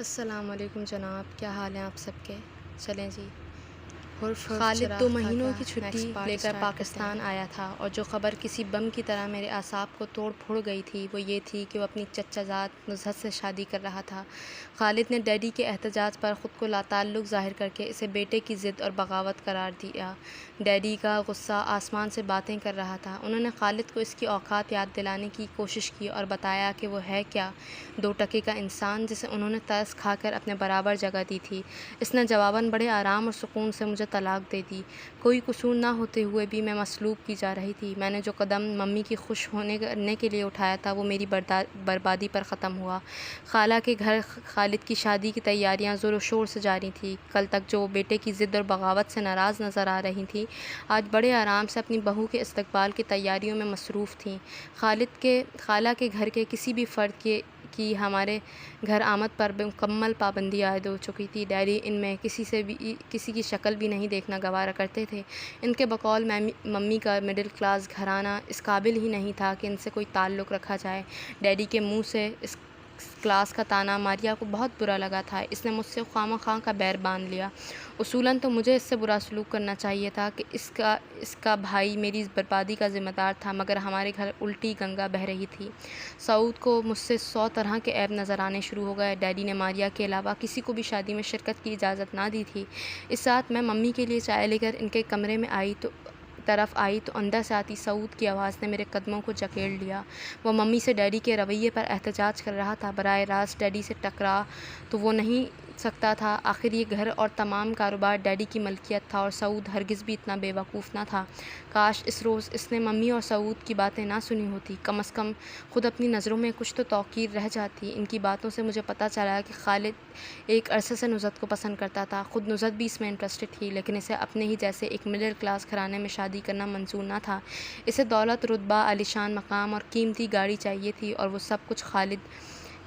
السلام علیکم جناب، کیا حال ہیں آپ سب کے؟ چلیں جی۔ خالد 2 مہینوں کی چھٹی لے کر پاکستان آیا تھا اور جو خبر کسی بم کی طرح میرے اعصاب کو توڑ پھوڑ گئی تھی وہ یہ تھی کہ وہ اپنی چچا زاد نزہت سے شادی کر رہا تھا۔ خالد نے ڈیڈی کے احتجاج پر خود کو لاتعلق ظاہر کر کے اسے بیٹے کی ضد اور بغاوت قرار دیا۔ ڈیڈی کا غصہ آسمان سے باتیں کر رہا تھا۔ انہوں نے خالد کو اس کی اوقات یاد دلانے کی کوشش کی اور بتایا کہ وہ ہے کیا، 2 ٹکے کا انسان جسے انہوں نے ترس کھا کر اپنے برابر جگہ دی تھی۔ اس نے جواباً بڑے آرام اور سکون سے مجھے طلاق دے دی۔ کوئی قصور نہ ہوتے ہوئے بھی میں مسلوب کی جا رہی تھی۔ میں نے جو قدم ممی کی خوش ہونے کرنے کے لیے اٹھایا تھا وہ میری بربادی پر ختم ہوا۔ خالہ کے گھر خالد کی شادی کی تیاریاں زور و شور سے جاری تھیں۔ کل تک جو وہ بیٹے کی ضد اور بغاوت سے ناراض نظر آ رہی تھیں، آج بڑے آرام سے اپنی بہو کے استقبال کی تیاریوں میں مصروف تھیں۔ خالہ کے گھر کے کسی بھی فرد کی ہمارے گھر آمد پر مکمل پابندی عائد ہو چکی تھی۔ ڈیڈی ان میں کسی کی شکل بھی نہیں دیکھنا گوارا کرتے تھے۔ ان کے بقول ممی کا مڈل کلاس گھرانہ اس قابل ہی نہیں تھا کہ ان سے کوئی تعلق رکھا جائے۔ ڈیڈی کے منہ سے اس کلاس کا طعنہ ماریا کو بہت برا لگا تھا۔ اس نے مجھ سے خواہ مخواہ کا بیر باندھ لیا۔ اصولاً تو مجھے اس سے برا سلوک کرنا چاہیے تھا کہ اس کا بھائی میری اس بربادی کا ذمہ دار تھا، مگر ہمارے گھر الٹی گنگا بہہ رہی تھی۔ سعود کو مجھ سے 100 طرح کے عیب نظر آنے شروع ہو گئے۔ ڈیڈی نے ماریا کے علاوہ کسی کو بھی شادی میں شرکت کی اجازت نہ دی تھی۔ اس رات میں ممی کے لیے چائے لے کر ان کے کمرے میں آئی تو اندر سے آتی سعود کی آواز نے میرے قدموں کو جکیڑ لیا۔ وہ ممی سے ڈیڈی کے رویے پر احتجاج کر رہا تھا۔ براہ راست ڈیڈی سے ٹکرا تو وہ نہیں سکتا تھا۔ آخر یہ گھر اور تمام کاروبار ڈیڈی کی ملکیت تھا اور سعود ہرگز بھی اتنا بے وقوف نہ تھا۔ کاش اس روز اس نے ممی اور سعود کی باتیں نہ سنی ہوتی، کم از کم خود اپنی نظروں میں کچھ تو توقیر رہ جاتی۔ ان کی باتوں سے مجھے پتہ چلا کہ خالد ایک عرصے سے نزہت کو پسند کرتا تھا۔ خود نزہت بھی اس میں انٹرسٹڈ تھی، لیکن اسے اپنے ہی جیسے ایک مڈل کلاس گھرانے میں شادی کرنا منظور نہ تھا۔ اسے دولت، رتبہ، عالیشان مقام اور قیمتی گاڑی چاہیے تھی اور وہ سب کچھ خالد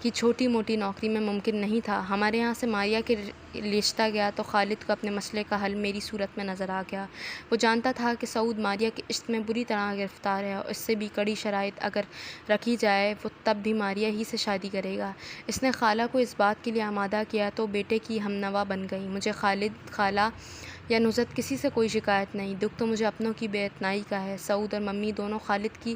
کی چھوٹی موٹی نوکری میں ممکن نہیں تھا۔ ہمارے یہاں سے ماریا کے رشتہ گیا تو خالد کو اپنے مسئلے کا حل میری صورت میں نظر آ گیا۔ وہ جانتا تھا کہ سعود ماریا کے عشق میں بری طرح گرفتار ہے اور اس سے بھی کڑی شرائط اگر رکھی جائے وہ تب بھی ماریا ہی سے شادی کرے گا۔ اس نے خالہ کو اس بات کے لیے آمادہ کیا تو بیٹے کی ہمنوا بن گئی۔ مجھے خالد، خالہ یا نزہت کسی سے کوئی شکایت نہیں، دکھ تو مجھے اپنوں کی بے اعتنائی کا ہے۔ سعود اور ممی دونوں خالد کی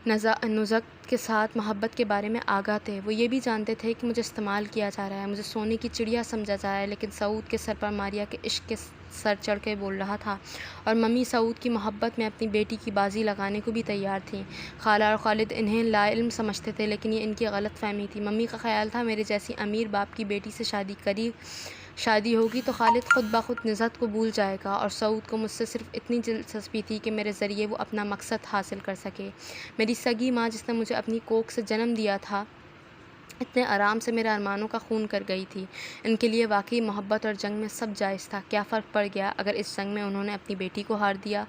نزہت کے ساتھ محبت کے بارے میں آگاہ تھے۔ وہ یہ بھی جانتے تھے کہ مجھے استعمال کیا جا رہا ہے، مجھے سونے کی چڑیا سمجھا جا رہا ہے، لیکن سعود کے سر پر ماریا کے عشق کے سر چڑھ کے بول رہا تھا اور ممی سعود کی محبت میں اپنی بیٹی کی بازی لگانے کو بھی تیار تھیں۔ خالہ اور خالد انہیں لا علم سمجھتے تھے، لیکن یہ ان کی غلط فہمی تھی۔ ممی کا خیال تھا میرے جیسی امیر باپ کی بیٹی سے شادی ہوگی تو خالد خود بخود نزہت کو بھول جائے گا اور سعود کو مجھ سے صرف اتنی دلچسپی تھی کہ میرے ذریعے وہ اپنا مقصد حاصل کر سکے۔ میری سگی ماں جس نے مجھے اپنی کوکھ سے جنم دیا تھا اتنے آرام سے میرے ارمانوں کا خون کر گئی تھی۔ ان کے لیے واقعی محبت اور جنگ میں سب جائز تھا۔ کیا فرق پڑ گیا اگر اس جنگ میں انہوں نے اپنی بیٹی کو ہار دیا؟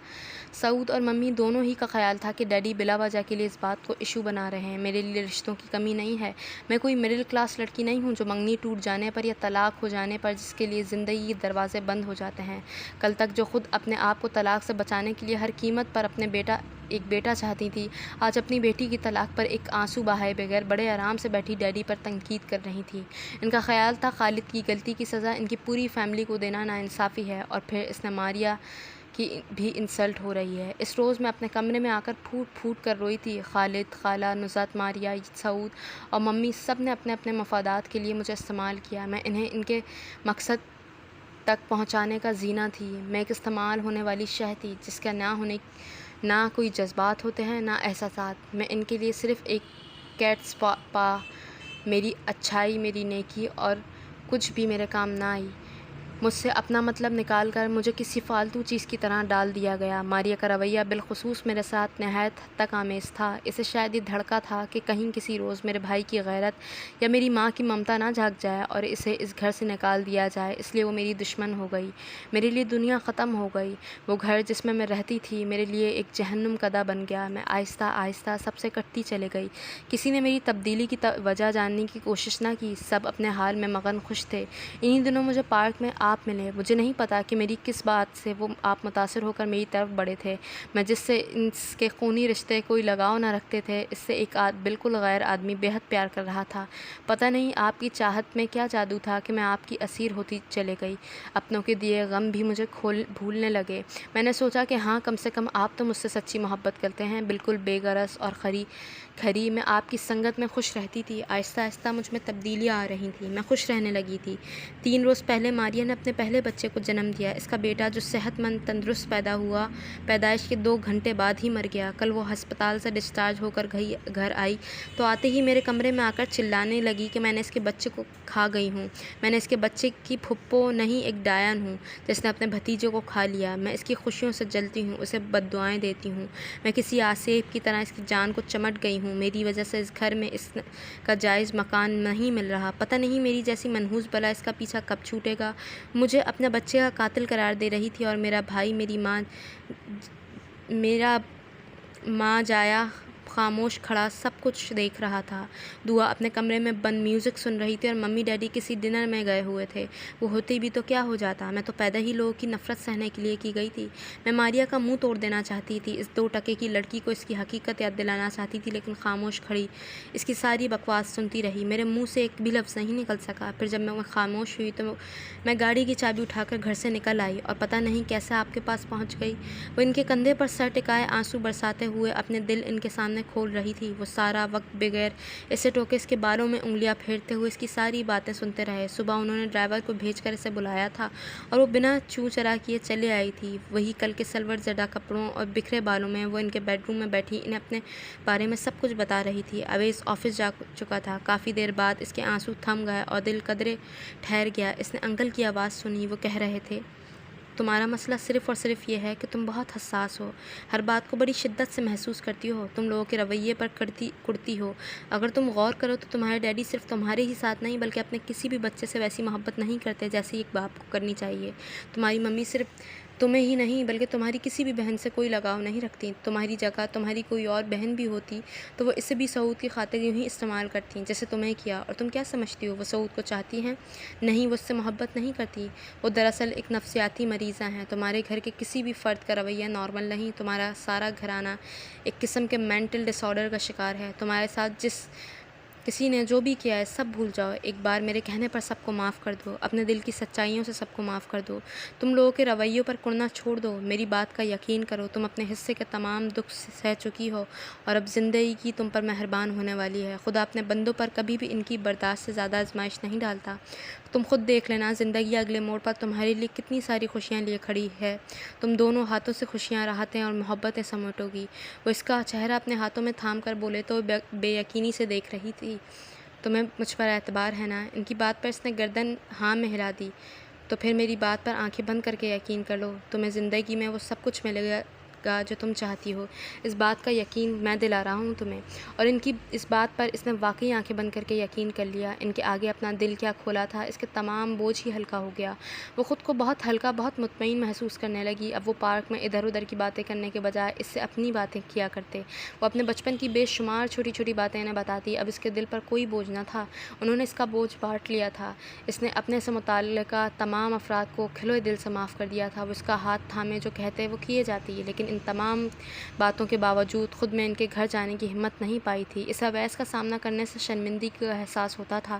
سعود اور ممی دونوں ہی کا خیال تھا کہ ڈیڈی بلا وجہ کے لیے اس بات کو ایشو بنا رہے ہیں۔ میرے لیے رشتوں کی کمی نہیں ہے۔ میں کوئی مڈل کلاس لڑکی نہیں ہوں جو منگنی ٹوٹ جانے پر یا طلاق ہو جانے پر جس کے لیے زندگی کے دروازے بند ہو جاتے ہیں۔ کل تک جو خود اپنے آپ کو طلاق سے بچانے کے لیے ہر قیمت پر ایک بیٹا چاہتی تھی، آج اپنی بیٹی کی طلاق پر ایک آنسو بہائے بغیر بڑے آرام سے بیٹھی ڈیڈی پر تنقید کر رہی تھی۔ ان کا خیال تھا خالد کی غلطی کی سزا ان کی پوری فیملی کو دینا ناانصافی ہے اور پھر اس نے ماریا کی بھی انسلٹ ہو رہی ہے۔ اس روز میں اپنے کمرے میں آ کر پھوٹ پھوٹ کر روئی تھی۔ خالد، خالہ، نزہت، ماریا، سعود اور ممی سب نے اپنے اپنے مفادات کے لیے مجھے استعمال کیا۔ میں انہیں ان کے مقصد تک پہنچانے کا زینہ تھی۔ میں ایک استعمال ہونے والی شے تھی جس کا نہ کوئی جذبات ہوتے ہیں نہ احساسات۔ میں ان کے لیے صرف ایک کیٹس پا، میری اچھائی، میری نیکی اور کچھ بھی میرے کام نہ آئی۔ مجھ سے اپنا مطلب نکال کر مجھے کسی فالتو چیز کی طرح ڈال دیا گیا۔ ماریا کا رویہ بالخصوص میرے ساتھ نہایت حد تک آمیز تھا۔ اسے شاید یہ دھڑکا تھا کہ کہیں کسی روز میرے بھائی کی غیرت یا میری ماں کی ممتا نہ جھاگ جائے اور اسے اس گھر سے نکال دیا جائے، اس لیے وہ میری دشمن ہو گئی۔ میرے لیے دنیا ختم ہو گئی۔ وہ گھر جس میں رہتی تھی میرے لیے ایک جہنم کدہ بن گیا۔ میں آہستہ آہستہ سب سے کٹتی چلی گئی۔ کسی نے میری تبدیلی کی وجہ جاننے کی کوشش نہ کی۔ سب اپنے حال میں مگن خوش تھے۔ انہی دنوں مجھے پارک میں آپ ملے۔ مجھے نہیں پتا کہ میری کس بات سے وہ آپ متاثر ہو کر میری طرف بڑھے تھے۔ میں جس سے اس کے خونی رشتے کوئی لگاؤ نہ رکھتے تھے، اس سے ایک بالکل غیر آدمی بے حد پیار کر رہا تھا۔ پتہ نہیں آپ کی چاہت میں کیا جادو تھا کہ میں آپ کی اسیر ہوتی چلے گئی۔ اپنوں کے دیے غم بھی مجھے بھولنے لگے۔ میں نے سوچا کہ ہاں، کم سے کم آپ تو مجھ سے سچی محبت کرتے ہیں، بالکل بے غرض اور کھری۔ میں آپ کی سنگت میں خوش رہتی تھی۔ آہستہ آہستہ مجھ میں تبدیلیاں آ رہی تھیں، میں خوش رہنے لگی تھی۔ 3 روز پہلے ماریا نے اپنے پہلے بچے کو جنم دیا۔ اس کا بیٹا جو صحت مند تندرست پیدا ہوا، پیدائش کے 2 گھنٹے بعد ہی مر گیا۔ کل وہ ہسپتال سے ڈسچارج ہو کر گھر آئی تو آتے ہی میرے کمرے میں آ کر چلانے لگی کہ میں نے اس کے بچے کو کھا گئی ہوں، میں نے اس کے بچے کی پھپھو نہیں، ایک ڈاین ہوں جس نے اپنے بھتیجے کو کھا لیا۔ میں اس کی خوشیوں سے جلتی ہوں، اسے بد دعائیں دیتی ہوں۔ میں کسی آسیب کی طرح اس کی جان کو چمٹ گئی ہوں۔ میری وجہ سے اس گھر میں اس کا جائز مکان نہیں مل رہا۔ پتہ نہیں میری جیسی منحوس بلا اس کا پیچھا کب چھوٹے گا۔ مجھے اپنے بچے کا قاتل قرار دے رہی تھی اور میرا بھائی، میرا ماں جایا خاموش کھڑا سب کچھ دیکھ رہا تھا۔ دعا اپنے کمرے میں بند میوزک سن رہی تھی اور ممی ڈیڈی کسی ڈنر میں گئے ہوئے تھے۔ وہ ہوتی بھی تو کیا ہو جاتا، میں تو پیدا ہی لوگوں کی نفرت سہنے کے لیے کی گئی تھی۔ میں ماریا کا منہ توڑ دینا چاہتی تھی، اس 2 ٹکے کی لڑکی کو اس کی حقیقت یاد دلانا چاہتی تھی، لیکن خاموش کھڑی اس کی ساری بکواس سنتی رہی۔ میرے منہ سے ایک بھی لفظ نہیں نکل سکا۔ پھر جب میں خاموش ہوئی تو میں گاڑی کی چابی اٹھا کر گھر سے نکل آئی اور پتہ نہیں کیسے آپ کے پاس پہنچ گئی۔ وہ ان کے کندھے پر سر ٹکائے آنسو برساتے ہوئے اپنے دل ان کے سامنے کھول رہی تھی۔ وہ سارا وقت بغیر اسے ٹوکے اس کے بالوں میں انگلیاں پھیرتے ہوئے اس کی ساری باتیں سنتے رہے۔ صبح انہوں نے ڈرائیور کو بھیج کر اسے بلایا تھا اور وہ بنا چوں چرا کیے چلے آئی تھی۔ وہی کل کے سلوٹ زدہ کپڑوں اور بکھرے بالوں میں وہ ان کے بیڈ روم میں بیٹھی انہیں اپنے بارے میں سب کچھ بتا رہی تھی۔ اویس آفس جا چکا تھا۔ کافی دیر بعد اس کے آنسو تھم گئے اور دل قدرے ٹھہر گیا۔ اس نے انکل کی آواز سنی۔ وہ کہہ رہے تھے، تمہارا مسئلہ صرف اور صرف یہ ہے کہ تم بہت حساس ہو، ہر بات کو بڑی شدت سے محسوس کرتی ہو، تم لوگوں کے رویے پر کڑتی ہو۔ اگر تم غور کرو تو تمہارے ڈیڈی صرف تمہارے ہی ساتھ نہیں بلکہ اپنے کسی بھی بچے سے ویسی محبت نہیں کرتے جیسی ایک باپ کو کرنی چاہیے۔ تمہاری ممی صرف تمہیں ہی نہیں بلکہ تمہاری کسی بھی بہن سے کوئی لگاؤ نہیں رکھتی۔ تمہاری جگہ تمہاری کوئی اور بہن بھی ہوتی تو وہ اسے بھی سعود کی خاطر یوں ہی استعمال کرتی جیسے تمہیں کیا۔ اور تم کیا سمجھتی ہو وہ سعود کو چاہتی ہیں؟ نہیں، وہ اس سے محبت نہیں کرتی۔ وہ دراصل ایک نفسیاتی مریضہ ہیں۔ تمہارے گھر کے کسی بھی فرد کا رویہ نارمل نہیں۔ تمہارا سارا گھرانہ ایک قسم کے مینٹل ڈس آرڈر کا شکار ہے۔ تمہارے ساتھ جس کسی نے جو بھی کیا ہے سب بھول جاؤ، ایک بار میرے کہنے پر سب کو معاف کر دو، اپنے دل کی سچائیوں سے سب کو معاف کر دو۔ تم لوگوں کے رویوں پر کڑنا چھوڑ دو، میری بات کا یقین کرو، تم اپنے حصے کے تمام دکھ سہ چکی ہو اور اب زندگی کی تم پر مہربان ہونے والی ہے۔ خدا اپنے بندوں پر کبھی بھی ان کی برداشت سے زیادہ آزمائش نہیں ڈالتا۔ تم خود دیکھ لینا، زندگی اگلے موڑ پر تمہارے لیے کتنی ساری خوشیاں لیے کھڑی ہے۔ تم دونوں ہاتھوں سے خوشیاں، راحتیں اور محبتیں سمیٹو گی۔ وہ اس کا چہرہ اپنے ہاتھوں میں تھام کر بولے تو بے یقینی سے دیکھ رہی تھی۔ تمہیں مجھ پر اعتبار ہے نا؟ ان کی بات پر اس نے گردن ہاں میں ہلا دی۔ تو پھر میری بات پر آنکھیں بند کر کے یقین کر لو، تمہیں زندگی میں وہ سب کچھ ملے گا جو تم چاہتی ہو، اس بات کا یقین میں دلا رہا ہوں تمہیں۔ اور ان کی اس بات پر اس نے واقعی آنکھیں بند کر کے یقین کر لیا۔ ان کے آگے اپنا دل کیا کھولا تھا، اس کے تمام بوجھ ہی ہلکا ہو گیا۔ وہ خود کو بہت ہلکا، بہت مطمئن محسوس کرنے لگی۔ اب وہ پارک میں ادھر ادھر کی باتیں کرنے کے بجائے اس سے اپنی باتیں کیا کرتے۔ وہ اپنے بچپن کی بے شمار چھوٹی چھوٹی باتیں انہیں بتاتی۔ اب اس کے دل پر کوئی بوجھ نہ تھا، انہوں نے اس کا بوجھ بانٹ لیا تھا۔ اس نے اپنے سے متعلقہ تمام افراد کو کھلے دل سے معاف کر دیا تھا۔ وہ اس کا ہاتھ تھامے جو کہتے وہ کیے جاتی، لیکن ان تمام باتوں کے باوجود خود میں ان کے گھر جانے کی ہمت نہیں پائی تھی۔ اس اویس کا سامنا کرنے سے شرمندگی کا احساس ہوتا تھا۔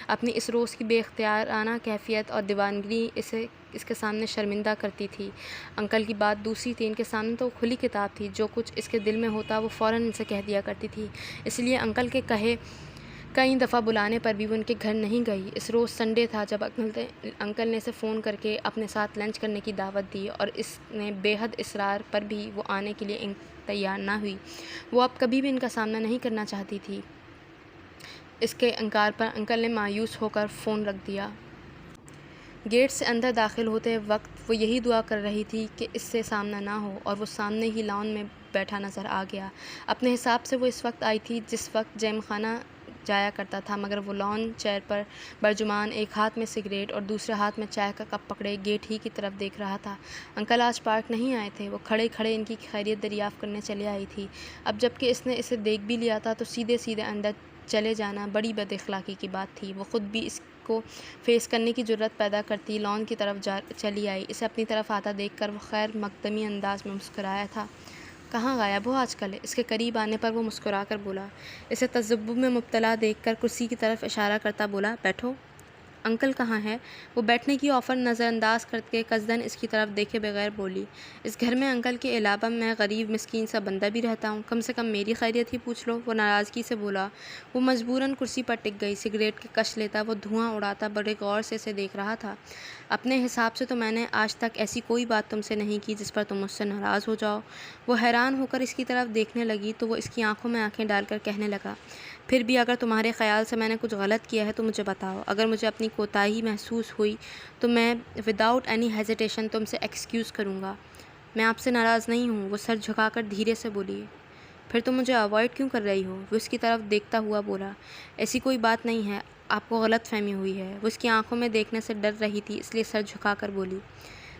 اپنی اس روز کی بے اختیارانہ کیفیت اور دیوانگی اس کے سامنے شرمندہ کرتی تھی۔ انکل کی بات دوسری تھی، ان کے سامنے تو کھلی کتاب تھی، جو کچھ اس کے دل میں ہوتا وہ فوراً ان سے کہہ دیا کرتی تھی۔ اس لیے انکل کے کہے کئی دفعہ بلانے پر بھی وہ ان کے گھر نہیں گئی۔ اس روز سنڈے تھا جب انکل نے اسے فون کر کے اپنے ساتھ لنچ کرنے کی دعوت دی اور اس نے بے حد اصرار پر بھی وہ آنے کے لیے تیار نہ ہوئی۔ وہ اب کبھی بھی ان کا سامنا نہیں کرنا چاہتی تھی۔ اس کے انکار پر انکل نے مایوس ہو کر فون رکھ دیا۔ گیٹ سے اندر داخل ہوتے وقت وہ یہی دعا کر رہی تھی کہ اس سے سامنا نہ ہو، اور وہ سامنے ہی لان میں بیٹھا نظر آ گیا۔ اپنے حساب سے وہ اس وقت آئی تھی جس وقت جیم خانہ جایا کرتا تھا، مگر وہ لان چیئر پر برجمان، ایک ہاتھ میں سگریٹ اور دوسرے ہاتھ میں چائے کا کپ پکڑے گیٹ ہی کی طرف دیکھ رہا تھا۔ انکل آج پارک نہیں آئے تھے۔ وہ کھڑے کھڑے ان کی خیریت دریافت کرنے چلے آئی تھی۔ اب جب کہ اس نے اسے دیکھ بھی لیا تھا تو سیدھے سیدھے اندر چلے جانا بڑی بد اخلاقی کی بات تھی۔ وہ خود بھی اس کو فیس کرنے کی جرت پیدا کرتی لان کی طرف چلی آئی۔ اسے اپنی طرف آتا دیکھ کر وہ خیر مقدمی انداز میں مسکرایا تھا۔ کہاں غائب ہو آج کل؟ اس کے قریب آنے پر وہ مسکرا کر بولا۔ اسے تذبذب میں مبتلا دیکھ کر کرسی کی طرف اشارہ کرتا بولا، بیٹھو۔ انکل کہاں ہے؟ وہ بیٹھنے کی آفر نظر انداز کر کے قصداً اس کی طرف دیکھے بغیر بولی، اس گھر میں انکل کے علاوہ میں غریب مسکین سا بندہ بھی رہتا ہوں، کم سے کم میری خیریت ہی پوچھ لو۔ وہ ناراضگی سے بولا۔ وہ مجبوراً کرسی پر ٹک گئی۔ سگریٹ کے کش لیتا وہ دھواں اڑاتا بڑے غور سے اسے دیکھ رہا تھا۔ اپنے حساب سے تو میں نے آج تک ایسی کوئی بات تم سے نہیں کی جس پر تم مجھ سے ناراض ہو جاؤ۔ وہ حیران ہو کر اس کی طرف دیکھنے لگی تو وہ اس کی آنکھوں میں آنکھیں ڈال کر کہنے لگا، پھر بھی اگر تمہارے خیال سے میں نے کچھ غلط کیا ہے تو مجھے بتاؤ۔ اگر مجھے اپنی کوتاہی محسوس ہوئی تو میں وداؤٹ اینی ہیزیٹیشن تم سے ایکسکیوز کروں گا۔ میں آپ سے ناراض نہیں ہوں۔ وہ سر جھکا کر دھیرے سے بولی۔ پھر تم مجھے اوائڈ کیوں کر رہی ہو؟ وہ اس کی طرف دیکھتا ہوا بولا۔ ایسی کوئی بات نہیں ہے، آپ کو غلط فہمی ہوئی ہے۔ وہ اس کی آنکھوں میں دیکھنے سے ڈر رہی تھی، اس لیے سر جھکا کر بولی،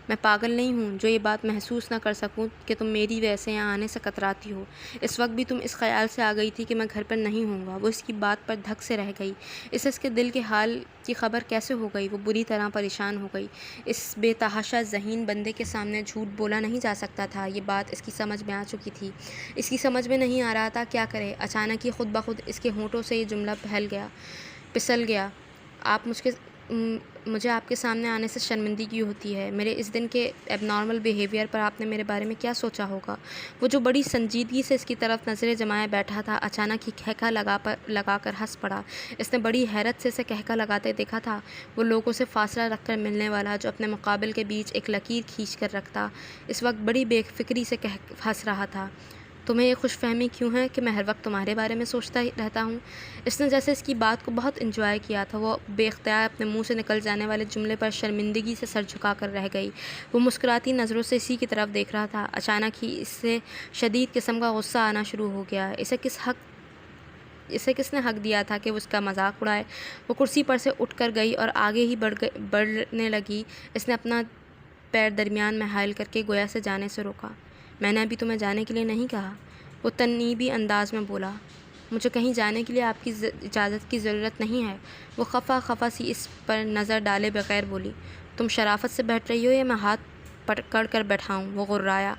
میں پاگل نہیں ہوں جو یہ بات محسوس نہ کر سکوں کہ تم میری وجہ سے یہاں آنے سے کتراتی ہو۔ اس وقت بھی تم اس خیال سے آ گئی تھی کہ میں گھر پر نہیں ہوں گا۔ وہ اس کی بات پر دھک سے رہ گئی۔ اسے اس کے دل کے حال کی خبر کیسے ہو گئی؟ وہ بری طرح پریشان ہو گئی۔ اس بے تحاشا ذہین بندے کے سامنے جھوٹ بولا نہیں جا سکتا تھا، یہ بات اس کی سمجھ میں آ چکی تھی۔ اس کی سمجھ میں نہیں آ رہا تھا کیا کرے۔ اچانک ہی خود بخود اس کے ہونٹوں سے یہ جملہ پھسل گیا، مجھے آپ کے سامنے آنے سے شرمندگی ہوتی ہے۔ میرے اس دن کے ایب نارمل بیہیویئر پر آپ نے میرے بارے میں کیا سوچا ہوگا؟ وہ جو بڑی سنجیدگی سے اس کی طرف نظریں جمائے بیٹھا تھا، اچانک ہی کہکا لگا کر ہنس پڑا۔ اس نے بڑی حیرت سے اسے کہکا لگاتے دیکھا تھا۔ وہ لوگوں سے فاصلہ رکھ کر ملنے والا جو اپنے مقابل کے بیچ ایک لکیر کھینچ کر رکھتا، اس وقت بڑی بے فکری سے ہنس رہا تھا۔ تمہیں یہ خوش فہمی کیوں ہے کہ میں ہر وقت تمہارے بارے میں سوچتا رہتا ہوں؟ اس نے جیسے اس کی بات کو بہت انجوائے کیا تھا۔ وہ بے اختیار اپنے منہ سے نکل جانے والے جملے پر شرمندگی سے سر جھکا کر رہ گئی۔ وہ مسکراتی نظروں سے اسی کی طرف دیکھ رہا تھا۔ اچانک ہی اس سے شدید قسم کا غصہ آنا شروع ہو گیا۔ اسے کس نے حق دیا تھا کہ وہ اس کا مذاق اڑائے؟ وہ کرسی پر سے اٹھ کر گئی اور آگے ہی بڑھنے لگی۔ اس نے اپنا پیر درمیان میں حائل کر کے گویا سے جانے سے روکا۔ میں نے ابھی تمہیں جانے کے لیے نہیں کہا، وہ تنیبی انداز میں بولا۔ مجھے کہیں جانے کے لیے آپ کی اجازت کی ضرورت نہیں ہے۔ وہ خفا سی اس پر نظر ڈالے بغیر بولی، تم شرافت سے بیٹھ رہی ہو یا میں ہاتھ پکڑ کر بیٹھاؤں؟ وہ غرایا،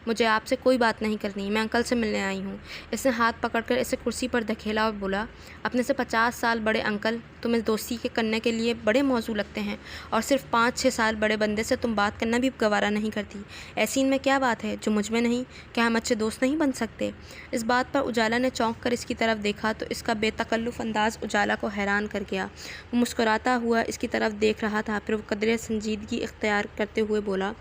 مجھے آپ سے کوئی بات نہیں کرنی، میں انکل سے ملنے آئی ہوں۔ اس نے ہاتھ پکڑ کر اسے کرسی پر دھکیلا اور بولا، اپنے سے 50 سال بڑے انکل تمہیں دوستی کرنے کے لیے بڑے موزوں لگتے ہیں اور صرف 5-6 سال بڑے بندے سے تم بات کرنا بھی گوارا نہیں کرتی۔ ایسی ان میں کیا بات ہے جو مجھ میں نہیں؟ کیا ہم اچھے دوست نہیں بن سکتے؟ اس بات پر اجالا نے چونک کر اس کی طرف دیکھا تو اس کا بے تکلف انداز اجالا کو حیران کر گیا۔ وہ مسکراتا ہوا اس کی طرف دیکھ رہا تھا، پھر وہ قدرے سنجیدگی اختیار کرتے ہوئے بولا،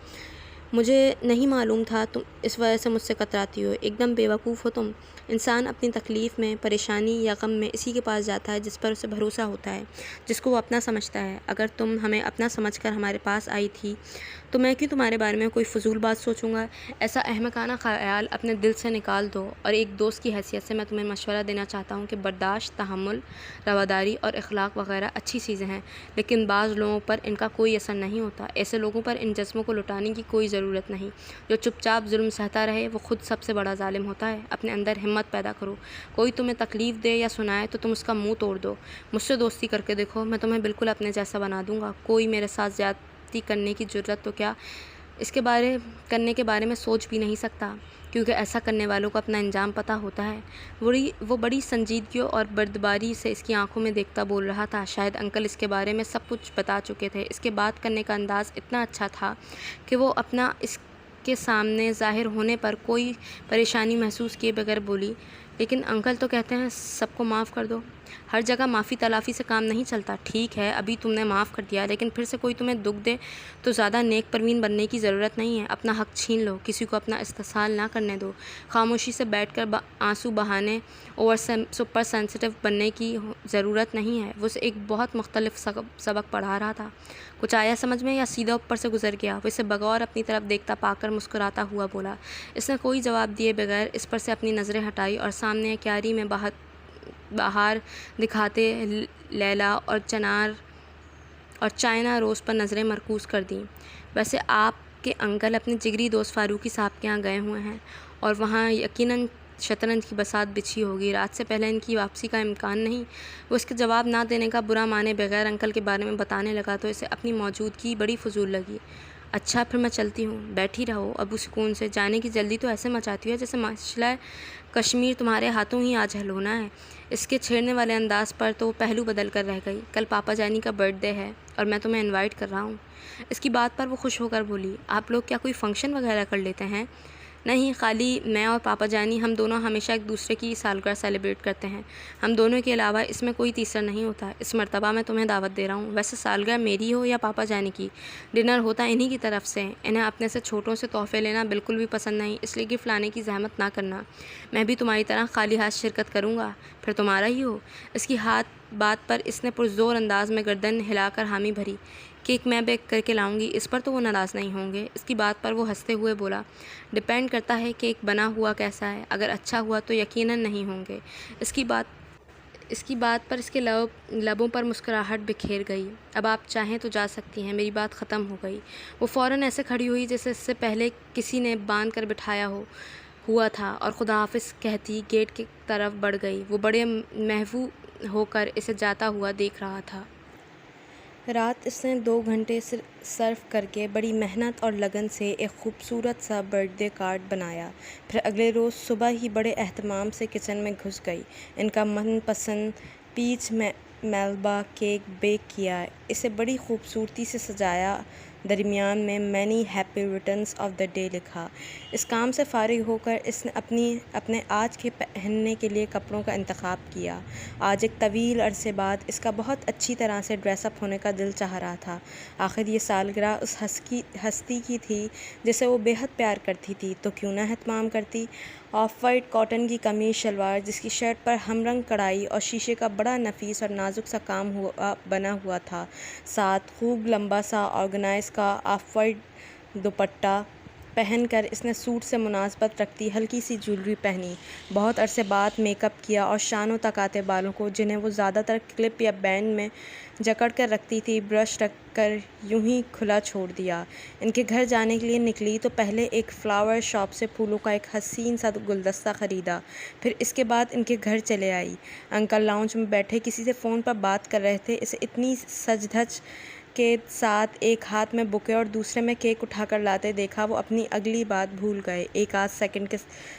مجھے نہیں معلوم تھا تم اس وجہ سے مجھ سے کتراتی ہو۔ ایک دم بیوقوف ہو تم۔ انسان اپنی تکلیف میں، پریشانی یا غم میں اسی کے پاس جاتا ہے جس پر اسے بھروسہ ہوتا ہے، جس کو وہ اپنا سمجھتا ہے۔ اگر تم ہمیں اپنا سمجھ کر ہمارے پاس آئی تھی تو میں کیوں تمہارے بارے میں کوئی فضول بات سوچوں گا؟ ایسا احمقانہ خیال اپنے دل سے نکال دو، اور ایک دوست کی حیثیت سے میں تمہیں مشورہ دینا چاہتا ہوں کہ برداشت، تحمل، رواداری اور اخلاق وغیرہ اچھی چیزیں ہیں، لیکن بعض لوگوں پر ان کا کوئی اثر نہیں ہوتا۔ ایسے لوگوں پر ان جذبوں کو لٹانے کی کوئی ضرورت نہیں۔ جو چپ چاپ ظلم سہتا رہے وہ خود سب سے بڑا ظالم ہوتا ہے۔ اپنے اندر ہمت پیدا کرو۔ کوئی تمہیں تکلیف دے یا سنائے تو تم اس کا منہ توڑ دو۔ مجھ سے دوستی کر کے دیکھو، میں تمہیں بالکل اپنے جیسا بنا دوں گا۔ کوئی میرے ساتھ زیادتی کرنے کی جرت تو کیا اس کے کرنے کے بارے میں سوچ بھی نہیں سکتا، کیونکہ ایسا کرنے والوں کو اپنا انجام پتہ ہوتا ہے۔ وہ بڑی سنجیدگی اور بردباری سے اس کی آنکھوں میں دیکھتا بول رہا تھا۔ شاید انکل اس کے بارے میں سب کچھ بتا چکے تھے۔ اس کے بات کرنے کا انداز اتنا اچھا تھا کہ وہ اپنا اس کے سامنے ظاہر ہونے پر کوئی پریشانی محسوس کیے بغیر بولی، لیکن انکل تو کہتے ہیں سب کو معاف کر دو۔ ہر جگہ معافی تلافی سے کام نہیں چلتا۔ ٹھیک ہے ابھی تم نے معاف کر دیا، لیکن پھر سے کوئی تمہیں دکھ دے تو زیادہ نیک پروین بننے کی ضرورت نہیں ہے۔ اپنا حق چھین لو، کسی کو اپنا استحصال نہ کرنے دو۔ خاموشی سے بیٹھ کر آنسو بہانے اوور سپر سینسٹیو بننے کی ضرورت نہیں ہے۔ وہ اسے ایک بہت مختلف سبق پڑھا رہا تھا۔ کچھ آیا سمجھ میں یا سیدھا اوپر سے گزر گیا؟ وہ اسے بغور اپنی طرف دیکھتا پا کر مسکراتا ہوا بولا۔ اس نے کوئی جواب دیے بغیر اس پر سے اپنی نظریں ہٹائی اور سامنے کیاری میں باہر دکھاتے لیلا اور چائنا روز پر نظریں مرکوز کر دیں۔ ویسے آپ کے انکل اپنے جگری دوست فاروقی صاحب کے یہاں گئے ہوئے ہیں اور وہاں یقیناً شطرنج کی بساط بچھی ہوگی، رات سے پہلے ان کی واپسی کا امکان نہیں۔ وہ اس کے جواب نہ دینے کا برا مانے بغیر انکل کے بارے میں بتانے لگا تو اسے اپنی موجودگی بڑی فضول لگی۔ اچھا پھر میں چلتی ہوں، بیٹھی رہو ابو سکون سے، جانے کی جلدی تو ایسے مچاتی ہو جیسے مشعلۂ کشمیر تمہارے ہاتھوں ہی آج حل ہونا ہے۔ اس کے چھیڑنے والے انداز پر تو وہ پہلو بدل کر رہ گئی۔ کل پاپا جانی کا برتھ ڈے ہے اور میں تمہیں انوائٹ کر رہا ہوں۔ اس کی بات پر وہ خوش ہو کر بولی، آپ لوگ کیا کوئی فنکشن وغیرہ کر لیتے ہیں؟ نہیں، خالی میں اور پاپا جانی، ہم دونوں ہمیشہ ایک دوسرے کی سالگرہ سیلیبریٹ کرتے ہیں۔ ہم دونوں کے علاوہ اس میں کوئی تیسرا نہیں ہوتا۔ اس مرتبہ میں تمہیں دعوت دے رہا ہوں، ویسے سالگرہ میری ہو یا پاپا جانی کی، ڈنر ہوتا انہی کی طرف سے۔ انہیں اپنے سے چھوٹوں سے تحفے لینا بالکل بھی پسند نہیں، اس لیے گفٹ لانے کی زحمت نہ کرنا۔ میں بھی تمہاری طرح خالی ہاتھ شرکت کروں گا، پھر تمہارا ہی ہو۔ اس کی بات پر اس نے پرزور انداز میں گردن ہلا کر حامی بھری۔ کیک میں بیک کر کے لاؤں گی، اس پر تو وہ ناراض نہیں ہوں گے۔ اس کی بات پر وہ ہنستے ہوئے بولا، ڈیپینڈ کرتا ہے کیک بنا ہوا کیسا ہے، اگر اچھا ہوا تو یقیناً نہیں ہوں گے۔ اس کی بات پر اس کے لبوں پر مسکراہٹ بکھیر گئی۔ اب آپ چاہیں تو جا سکتی ہیں، میری بات ختم ہو گئی۔ وہ فوراً ایسے کھڑی ہوئی جیسے اس سے پہلے کسی نے باندھ کر بٹھایا ہوا تھا اور خدا حافظ کہتی گیٹ کی طرف بڑھ گئی۔ وہ بڑے محو ہو کر اسے جاتا ہوا دیکھ رہا تھا۔ رات اس نے 2 گھنٹے صرف کر کے بڑی محنت اور لگن سے ایک خوبصورت سا برتھ ڈے کارڈ بنایا، پھر اگلے روز صبح ہی بڑے اہتمام سے کچن میں گھس گئی۔ ان کا من پسند پیچ میلبا کیک بیک کیا، اسے بڑی خوبصورتی سے سجایا، درمیان میں many happy returns of the day لکھا۔ اس کام سے فارغ ہو کر اس نے اپنے آج کے پہننے کے لیے کپڑوں کا انتخاب کیا۔ آج ایک طویل عرصے بعد اس کا بہت اچھی طرح سے ڈریس اپ ہونے کا دل چاہ رہا تھا۔ آخر یہ سالگرہ اس ہستی کی تھی جسے وہ بے حد پیار کرتی تھی، تو کیوں نہ اہتمام کرتی۔ آف وائٹ کاٹن کی قمیص شلوار، جس کی شرٹ پر ہم رنگ کڑھائی اور شیشے کا بڑا نفیس اور نازک سا کام بنا ہوا تھا، ساتھ خوب لمبا سا آرگنائز کا آف وائٹ دوپٹہ پہن کر اس نے سوٹ سے مناسبت رکھتی ہلکی سی جیولری پہنی، بہت عرصے بعد میک اپ کیا اور شانوں تک آتے بالوں کو، جنہیں وہ زیادہ تر کلپ یا بینڈ میں جکڑ کر رکھتی تھی، برش رکھ کر یوں ہی کھلا چھوڑ دیا۔ ان کے گھر جانے کے لیے نکلی تو پہلے ایک فلاور شاپ سے پھولوں کا ایک حسین سا گلدستہ خریدا، پھر اس کے بعد ان کے گھر چلے آئی۔ انکل لاؤنج میں بیٹھے کسی سے فون پر بات کر رہے تھے۔ اسے اتنی سج دھج کے ساتھ ایک ہاتھ میں بوکے اور دوسرے میں کیک اٹھا کر لاتے دیکھا وہ اپنی اگلی بات بھول گئے۔ ایک آدھ سیکنڈ کے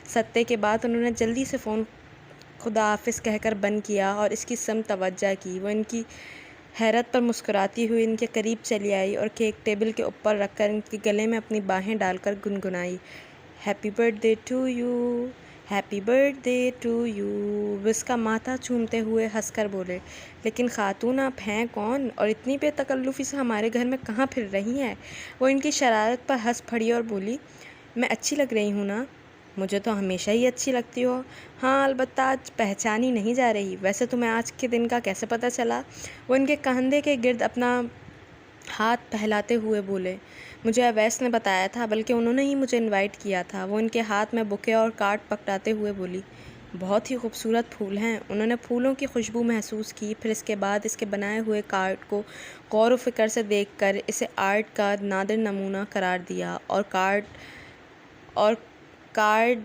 ستے کے بعد انہوں نے جلدی سے فون خدا حافظ کہہ کر بند کیا اور اس کی سمت توجہ کی۔ وہ ان کی حیرت پر مسکراتی ہوئی ان کے قریب چلی آئی اور کیک ٹیبل کے اوپر رکھ کر ان کے گلے میں اپنی باہیں ڈال کر گنگنائی، happy birthday to you, happy birthday to you. وہ اس کا ماتھا چومتے ہوئے ہنس کر بولے، لیکن خاتون آپ ہیں کون اور اتنی بے تکلفی سے ہمارے گھر میں کہاں پھر رہی ہیں؟ وہ ان کی شرارت پر ہنس پڑی اور بولی، میں اچھی لگ رہی ہوں نا؟ مجھے تو ہمیشہ ہی اچھی لگتی ہو۔ ہاں، البتہ آج پہچانی نہیں جا رہی۔ ویسے تمہیں آج کے دن کا کیسے پتہ چلا؟ وہ ان کے کندھے کے گرد اپنا ہاتھ پھیلاتے ہوئے بولے، مجھے اویس نے بتایا تھا، بلکہ انہوں نے ہی مجھے انوائٹ کیا تھا۔ وہ ان کے ہاتھ میں بوکے اور کارڈ پکڑاتے ہوئے بولی، بہت ہی خوبصورت پھول ہیں۔ انہوں نے پھولوں کی خوشبو محسوس کی، پھر اس کے بعد اس کے بنائے ہوئے کارڈ کو غور و فکر سے دیکھ کر اسے آرٹ کا نادر نمونہ قرار دیا اور کارڈ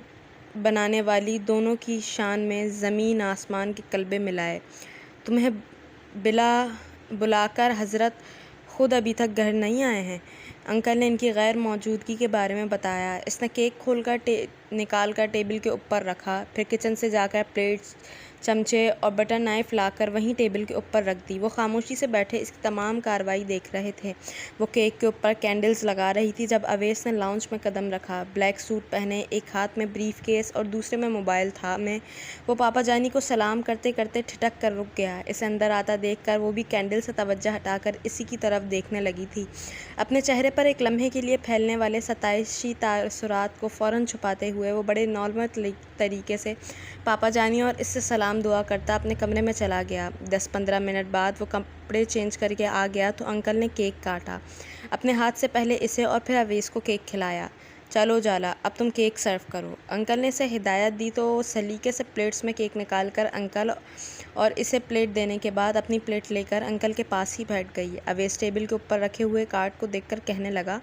بنانے والی دونوں کی شان میں زمین آسمان کے قلبے ملائے۔ تمہیں بلا کر حضرت خود ابھی تک گھر نہیں آئے ہیں؟ انکل نے ان کی غیر موجودگی کے بارے میں بتایا۔ اس نے کیک نکال کر ٹیبل کے اوپر رکھا، پھر کچن سے جا کر پلیٹس، چمچے اور بٹر نائف لا کر وہیں ٹیبل کے اوپر رکھ دی۔ وہ خاموشی سے بیٹھے اس کی تمام کارروائی دیکھ رہے تھے۔ وہ کیک کے اوپر کینڈلز لگا رہی تھی جب اویس نے لاؤنج میں قدم رکھا، بلیک سوٹ پہنے، ایک ہاتھ میں بریف کیس اور دوسرے میں موبائل تھا میں وہ پاپا جانی کو سلام کرتے کرتے ٹھٹک کر رک گیا۔ اسے اندر آتا دیکھ کر وہ بھی کینڈل سے توجہ ہٹا کر اسی کی طرف دیکھنے لگی تھی، اپنے چہرے پر ایک لمحے کے لیے پھیلنے والے ستائشی تاثرات کو فوراً چھپاتے ہوئے وہ بڑے نارمل طریقے سے پاپا جانی اور اس سے سلام دعا کرتا اپنے کمرے میں چلا گیا۔ 10-15 منٹ بعد وہ کپڑے چینج کر کے آ گیا تو انکل نے کیک کاٹا، اپنے ہاتھ سے پہلے اسے اور پھر اویس کو کیک کھلایا۔ چلو جالا، اب تم کیک سرو کرو۔ انکل نے اسے ہدایت دی تو وہ سلیقے سے پلیٹس میں کیک نکال کر انکل اور اسے پلیٹ دینے کے بعد اپنی پلیٹ لے کر انکل کے پاس ہی بیٹھ گئی۔ اویس ٹیبل کے اوپر رکھے ہوئے کارڈ کو دیکھ کر کہنے لگا،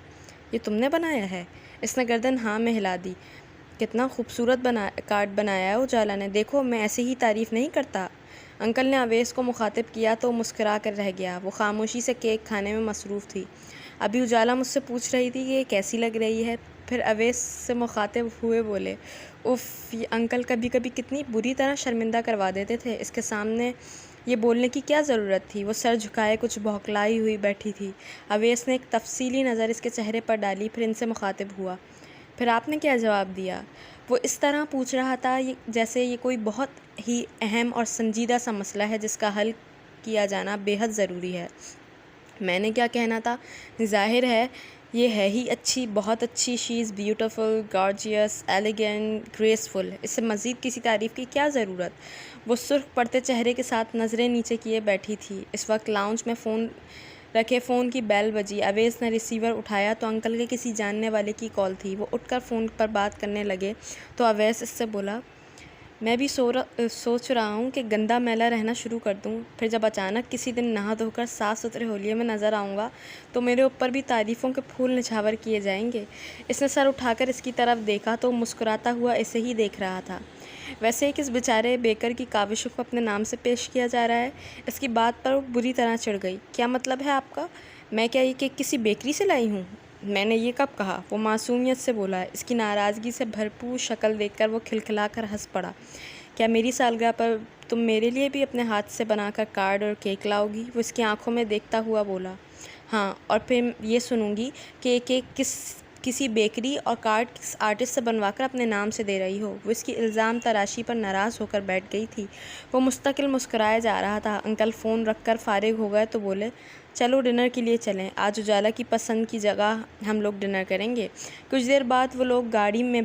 یہ تم نے بنایا ہے؟ اس نے گردن ہاں میں ہلا دی۔ کتنا خوبصورت کارڈ بنایا ہے اجالا نے، دیکھو میں ایسے ہی تعریف نہیں کرتا۔ انکل نے اویس کو مخاطب کیا تو مسکرا کر رہ گیا، وہ خاموشی سے کیک کھانے میں مصروف تھی۔ ابھی اجالا مجھ سے پوچھ رہی تھی کہ یہ کیسی لگ رہی ہے، پھر اویس سے مخاطب ہوئے بولے، اف یہ انکل کبھی کبھی کتنی بری طرح شرمندہ کروا دیتے تھے، اس کے سامنے یہ بولنے کی کیا ضرورت تھی؟ وہ سر جھکائے کچھ بھوکلائی ہوئی بیٹھی تھی۔ اویس نے ایک تفصیلی نظر اس کے چہرے پر ڈالی، پھر ان سے مخاطب ہوا، پھر آپ نے کیا جواب دیا؟ وہ اس طرح پوچھ رہا تھا جیسے یہ کوئی بہت ہی اہم اور سنجیدہ سا مسئلہ ہے جس کا حل کیا جانا بے حد ضروری ہے۔ میں نے کیا کہنا تھا؟ ظاہر ہے یہ ہے ہی اچھی، بہت اچھی، شی از بیوٹیفل، گارجیس، ایلیگنٹ، گریسفل، اس سے مزید کسی تعریف کی کیا ضرورت؟ وہ سرخ پڑتے چہرے کے ساتھ نظریں نیچے کیے بیٹھی تھی۔ اس وقت لاؤنج میں فون کی بیل بجی۔ اویس نے ریسیور اٹھایا تو انکل کے کسی جاننے والے کی کال تھی۔ وہ اٹھ کر فون پر بات کرنے لگے تو اویس اس سے بولا، میں بھی سوچ رہا ہوں کہ گندا میلا رہنا شروع کر دوں، پھر جب اچانک کسی دن نہا دھو کر صاف ستھرے ہولیے میں نظر آؤں گا تو میرے اوپر بھی تعریفوں کے پھول نچھاور کیے جائیں گے۔ اس نے سر اٹھا کر اس کی طرف دیکھا تو مسکراتا ہوا اسے ہی دیکھ رہا تھا۔ ویسے کس بیچارے بیکر کی کاوشوں کو اپنے نام سے پیش کیا جا رہا ہے؟ اس کی بات پر وہ بری طرح چڑھ گئی۔ کیا مطلب ہے آپ کا؟ میں کیا یہ کیک کسی بیکری سے لائی ہوں؟ میں نے یہ کب کہا؟ وہ معصومیت سے بولا۔ اس کی ناراضگی سے بھرپور شکل دیکھ کر وہ کھلکھلا کر ہنس پڑا۔ کیا میری سالگرہ پر تم میرے لیے بھی اپنے ہاتھ سے بنا کر کارڈ اور کیک لاؤ گی؟ وہ اس کی آنکھوں میں دیکھتا ہوا بولا۔ ہاں، اور پھر یہ سنوں گی کہ یہ کیک کسی بیکری اور کارڈ کس آرٹسٹ سے بنوا کر اپنے نام سے دے رہی ہو۔ وہ اس کی الزام تراشی پر ناراض ہو کر بیٹھ گئی تھی۔ وہ مستقل مسکرائے جا رہا تھا۔ انکل فون رکھ کر فارغ ہو گئے تو بولے، چلو ڈنر کے لیے چلیں، آج اجالا کی پسند کی جگہ ہم لوگ ڈنر کریں گے۔ کچھ دیر بعد وہ لوگ گاڑی میں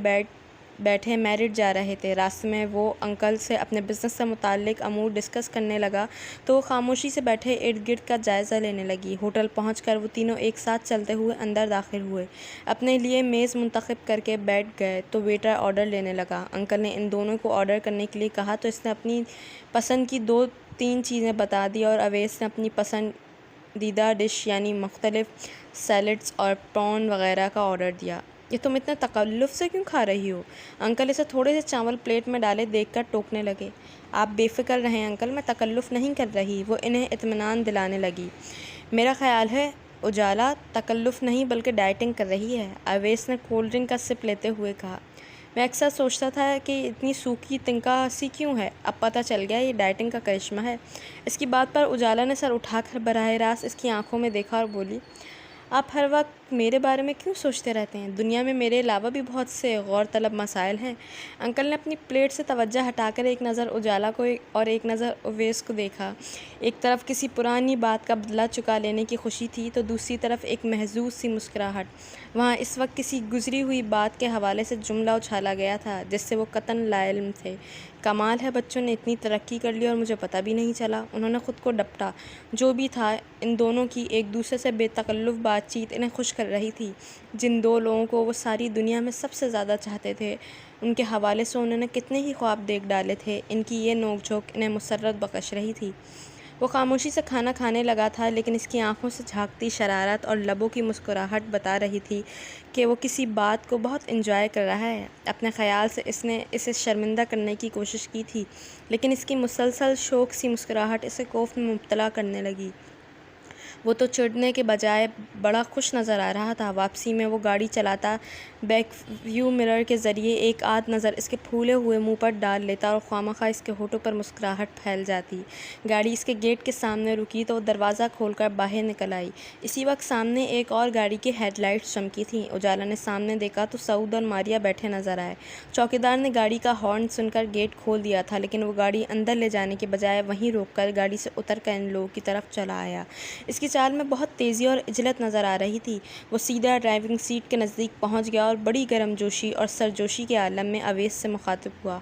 بیٹھے میرٹ جا رہے تھے۔ راستے میں وہ انکل سے اپنے بزنس سے متعلق امور ڈسکس کرنے لگا تو وہ خاموشی سے بیٹھے ارد گرد کا جائزہ لینے لگی۔ ہوٹل پہنچ کر وہ تینوں ایک ساتھ چلتے ہوئے اندر داخل ہوئے، اپنے لیے میز منتخب کر کے بیٹھ گئے تو ویٹر آرڈر لینے لگا۔ انکل نے ان دونوں کو آرڈر کرنے کے لیے کہا تو اس نے اپنی پسند کی 2-3 چیزیں بتا دی اور اویس نے اپنی پسندیدہ ڈش یعنی مختلف سیلڈز اور پران وغیرہ کا آرڈر دیا۔ یہ تم اتنے تکلف سے کیوں کھا رہی ہو؟ انکل اسے تھوڑے سے چاول پلیٹ میں ڈالے دیکھ کر ٹوکنے لگے۔ آپ بے فکر رہیں انکل، میں تکلف نہیں کر رہی۔ وہ انہیں اطمینان دلانے لگی۔ میرا خیال ہے اجالا تکلف نہیں بلکہ ڈائٹنگ کر رہی ہے، اویس نے کولڈ ڈرنک کا سپ لیتے ہوئے کہا۔ میں اکثر سوچتا تھا کہ اتنی سوکھی تنکا سی کیوں ہے، اب پتہ چل گیا یہ ڈائٹنگ کا کرشمہ ہے۔ اس کی بات پر اجالا نے سر اٹھا کر براہ راست اس کی آنکھوں میں دیکھا اور بولی، آپ ہر وقت میرے بارے میں کیوں سوچتے رہتے ہیں؟ دنیا میں میرے علاوہ بھی بہت سے غور طلب مسائل ہیں۔ انکل نے اپنی پلیٹ سے توجہ ہٹا کر ایک نظر اجالا کو اور ایک نظر اویس کو دیکھا۔ ایک طرف کسی پرانی بات کا بدلہ چکا لینے کی خوشی تھی تو دوسری طرف ایک محظوظ سی مسکراہٹ۔ وہاں اس وقت کسی گزری ہوئی بات کے حوالے سے جملہ اچھالا گیا تھا جس سے وہ قطعاً لاعلم تھے۔ کمال ہے بچوں نے اتنی ترقی کر لی اور مجھے پتہ بھی نہیں چلا۔ انہوں نے خود کو ڈپٹا۔ جو بھی تھا ان دونوں کی ایک دوسرے سے بے تکلف بات چیت انہیں خوش کر رہی تھی۔ جن 2 لوگوں کو وہ ساری دنیا میں سب سے زیادہ چاہتے تھے، ان کے حوالے سے انہوں نے کتنے ہی خواب دیکھ ڈالے تھے، ان کی یہ نوک جھونک انہیں مسرت بخش رہی تھی۔ وہ خاموشی سے کھانا کھانے لگا تھا لیکن اس کی آنکھوں سے جھانکتی شرارت اور لبوں کی مسکراہٹ بتا رہی تھی کہ وہ کسی بات کو بہت انجوائے کر رہا ہے۔ اپنے خیال سے اس نے اسے شرمندہ کرنے کی کوشش کی تھی لیکن اس کی مسلسل شوق سی مسکراہٹ اسے خوف میں مبتلا کرنے لگی۔ وہ تو چڑھنے کے بجائے بڑا خوش نظر آ رہا تھا۔ واپسی میں وہ گاڑی چلاتا بیک ویو مرر کے ذریعے ایک آدھ نظر اس کے پھولے ہوئے منہ پر ڈال لیتا اور خواہ اس کے ہونٹوں پر مسکراہٹ پھیل جاتی۔ گاڑی اس کے گیٹ کے سامنے رکی تو وہ دروازہ کھول کر باہر نکل آئی۔ اسی وقت سامنے ایک اور گاڑی کی ہیڈ لائٹس چمکی تھیں۔ اجالا نے سامنے دیکھا تو سعود اور ماریا بیٹھے نظر آئے۔ چوکیدار نے گاڑی کا ہارن سن کر گیٹ کھول دیا تھا لیکن وہ گاڑی اندر لے جانے کے بجائے وہیں روک کر گاڑی سے اتر کر ان لوگوں کی طرف چلا آیا۔ اس کی چال میں بہت تیزی اور عجلت نظر آ رہی تھی۔ وہ سیدھا ڈرائیونگ سیٹ کے نزدیک پہنچ گیا اور بڑی گرم جوشی اور سرجوشی کے عالم میں اویس سے مخاطب ہوا۔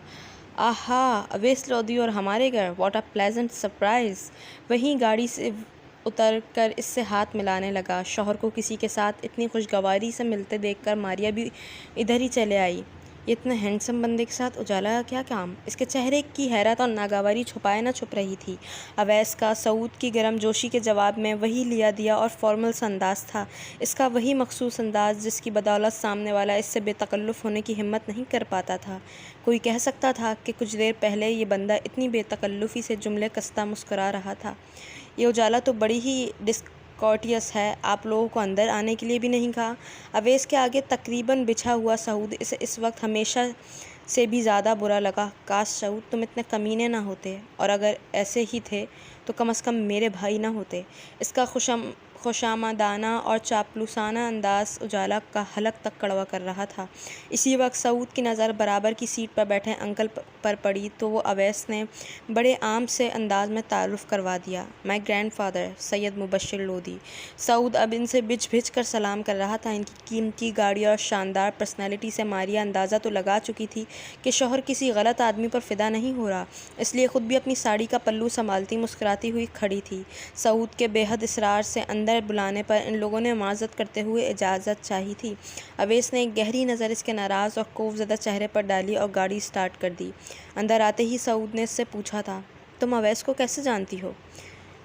آہا، اویس لودھی اور ہمارے گھر، واٹ اے پلیزنٹ سرپرائز۔ وہیں گاڑی سے اتر کر اس سے ہاتھ ملانے لگا۔ شوہر کو کسی کے ساتھ اتنی خوشگواری سے ملتے دیکھ کر ماریا بھی ادھر ہی چلے آئی۔ یہ اتنے ہینڈسم بندے کے ساتھ اجالا کا کیا کام؟ اس کے چہرے کی حیرت اور ناگواری چھپائے نہ چھپ رہی تھی۔ اویس کا سعود کی گرم جوشی کے جواب میں وہی لیا دیا اور فارمل سا انداز تھا، اس کا وہی مخصوص انداز جس کی بدولت سامنے والا اس سے بے تکلف ہونے کی ہمت نہیں کر پاتا تھا۔ کوئی کہہ سکتا تھا کہ کچھ دیر پہلے یہ بندہ اتنی بے تکلفی سے جملے کستہ مسکرا رہا تھا۔ یہ اجالا تو بڑی ہی ڈسکورٹیس ہے، آپ لوگوں کو اندر آنے کے لیے بھی نہیں کہا۔ اویس کے آگے تقریباً بچھا ہوا سعود اسے اس وقت ہمیشہ سے بھی زیادہ برا لگا۔ کاش سعود تم اتنے کمینے نہ ہوتے، اور اگر ایسے ہی تھے تو کم از کم میرے بھائی نہ ہوتے۔ اس کا خوشامدانہ اور چاپلوسانہ انداز اجالا کا حلق تک کڑوا کر رہا تھا۔ اسی وقت سعود کی نظر برابر کی سیٹ پر بیٹھے انکل پر پڑی تو وہ اویس نے بڑے عام سے انداز میں تعارف کروا دیا، مائی گرینڈ فادر سید مبشر لودھی۔ سعود اب ان سے بھج بھج کر سلام کر رہا تھا۔ ان کی قیمتی گاڑی اور شاندار پرسنالٹی سے ماریا اندازہ تو لگا چکی تھی کہ شوہر کسی غلط آدمی پر فدا نہیں ہو رہا، اس لیے خود بھی اپنی ساڑی کا پلو سنبھالتی مسکراتی ہوئی کھڑی تھی۔ سعود کے بے حد اصرار سے اندر بلانے پر ان لوگوں نے معذرت کرتے ہوئے اجازت چاہی تھی۔ اویس نے ایک گہری نظر اس کے ناراض اور خوف زدہ چہرے پر ڈالی اور گاڑی سٹارٹ کر دی۔ اندر آتے ہی سعود نے اس سے پوچھا تھا، تم اویس کو کیسے جانتی ہو؟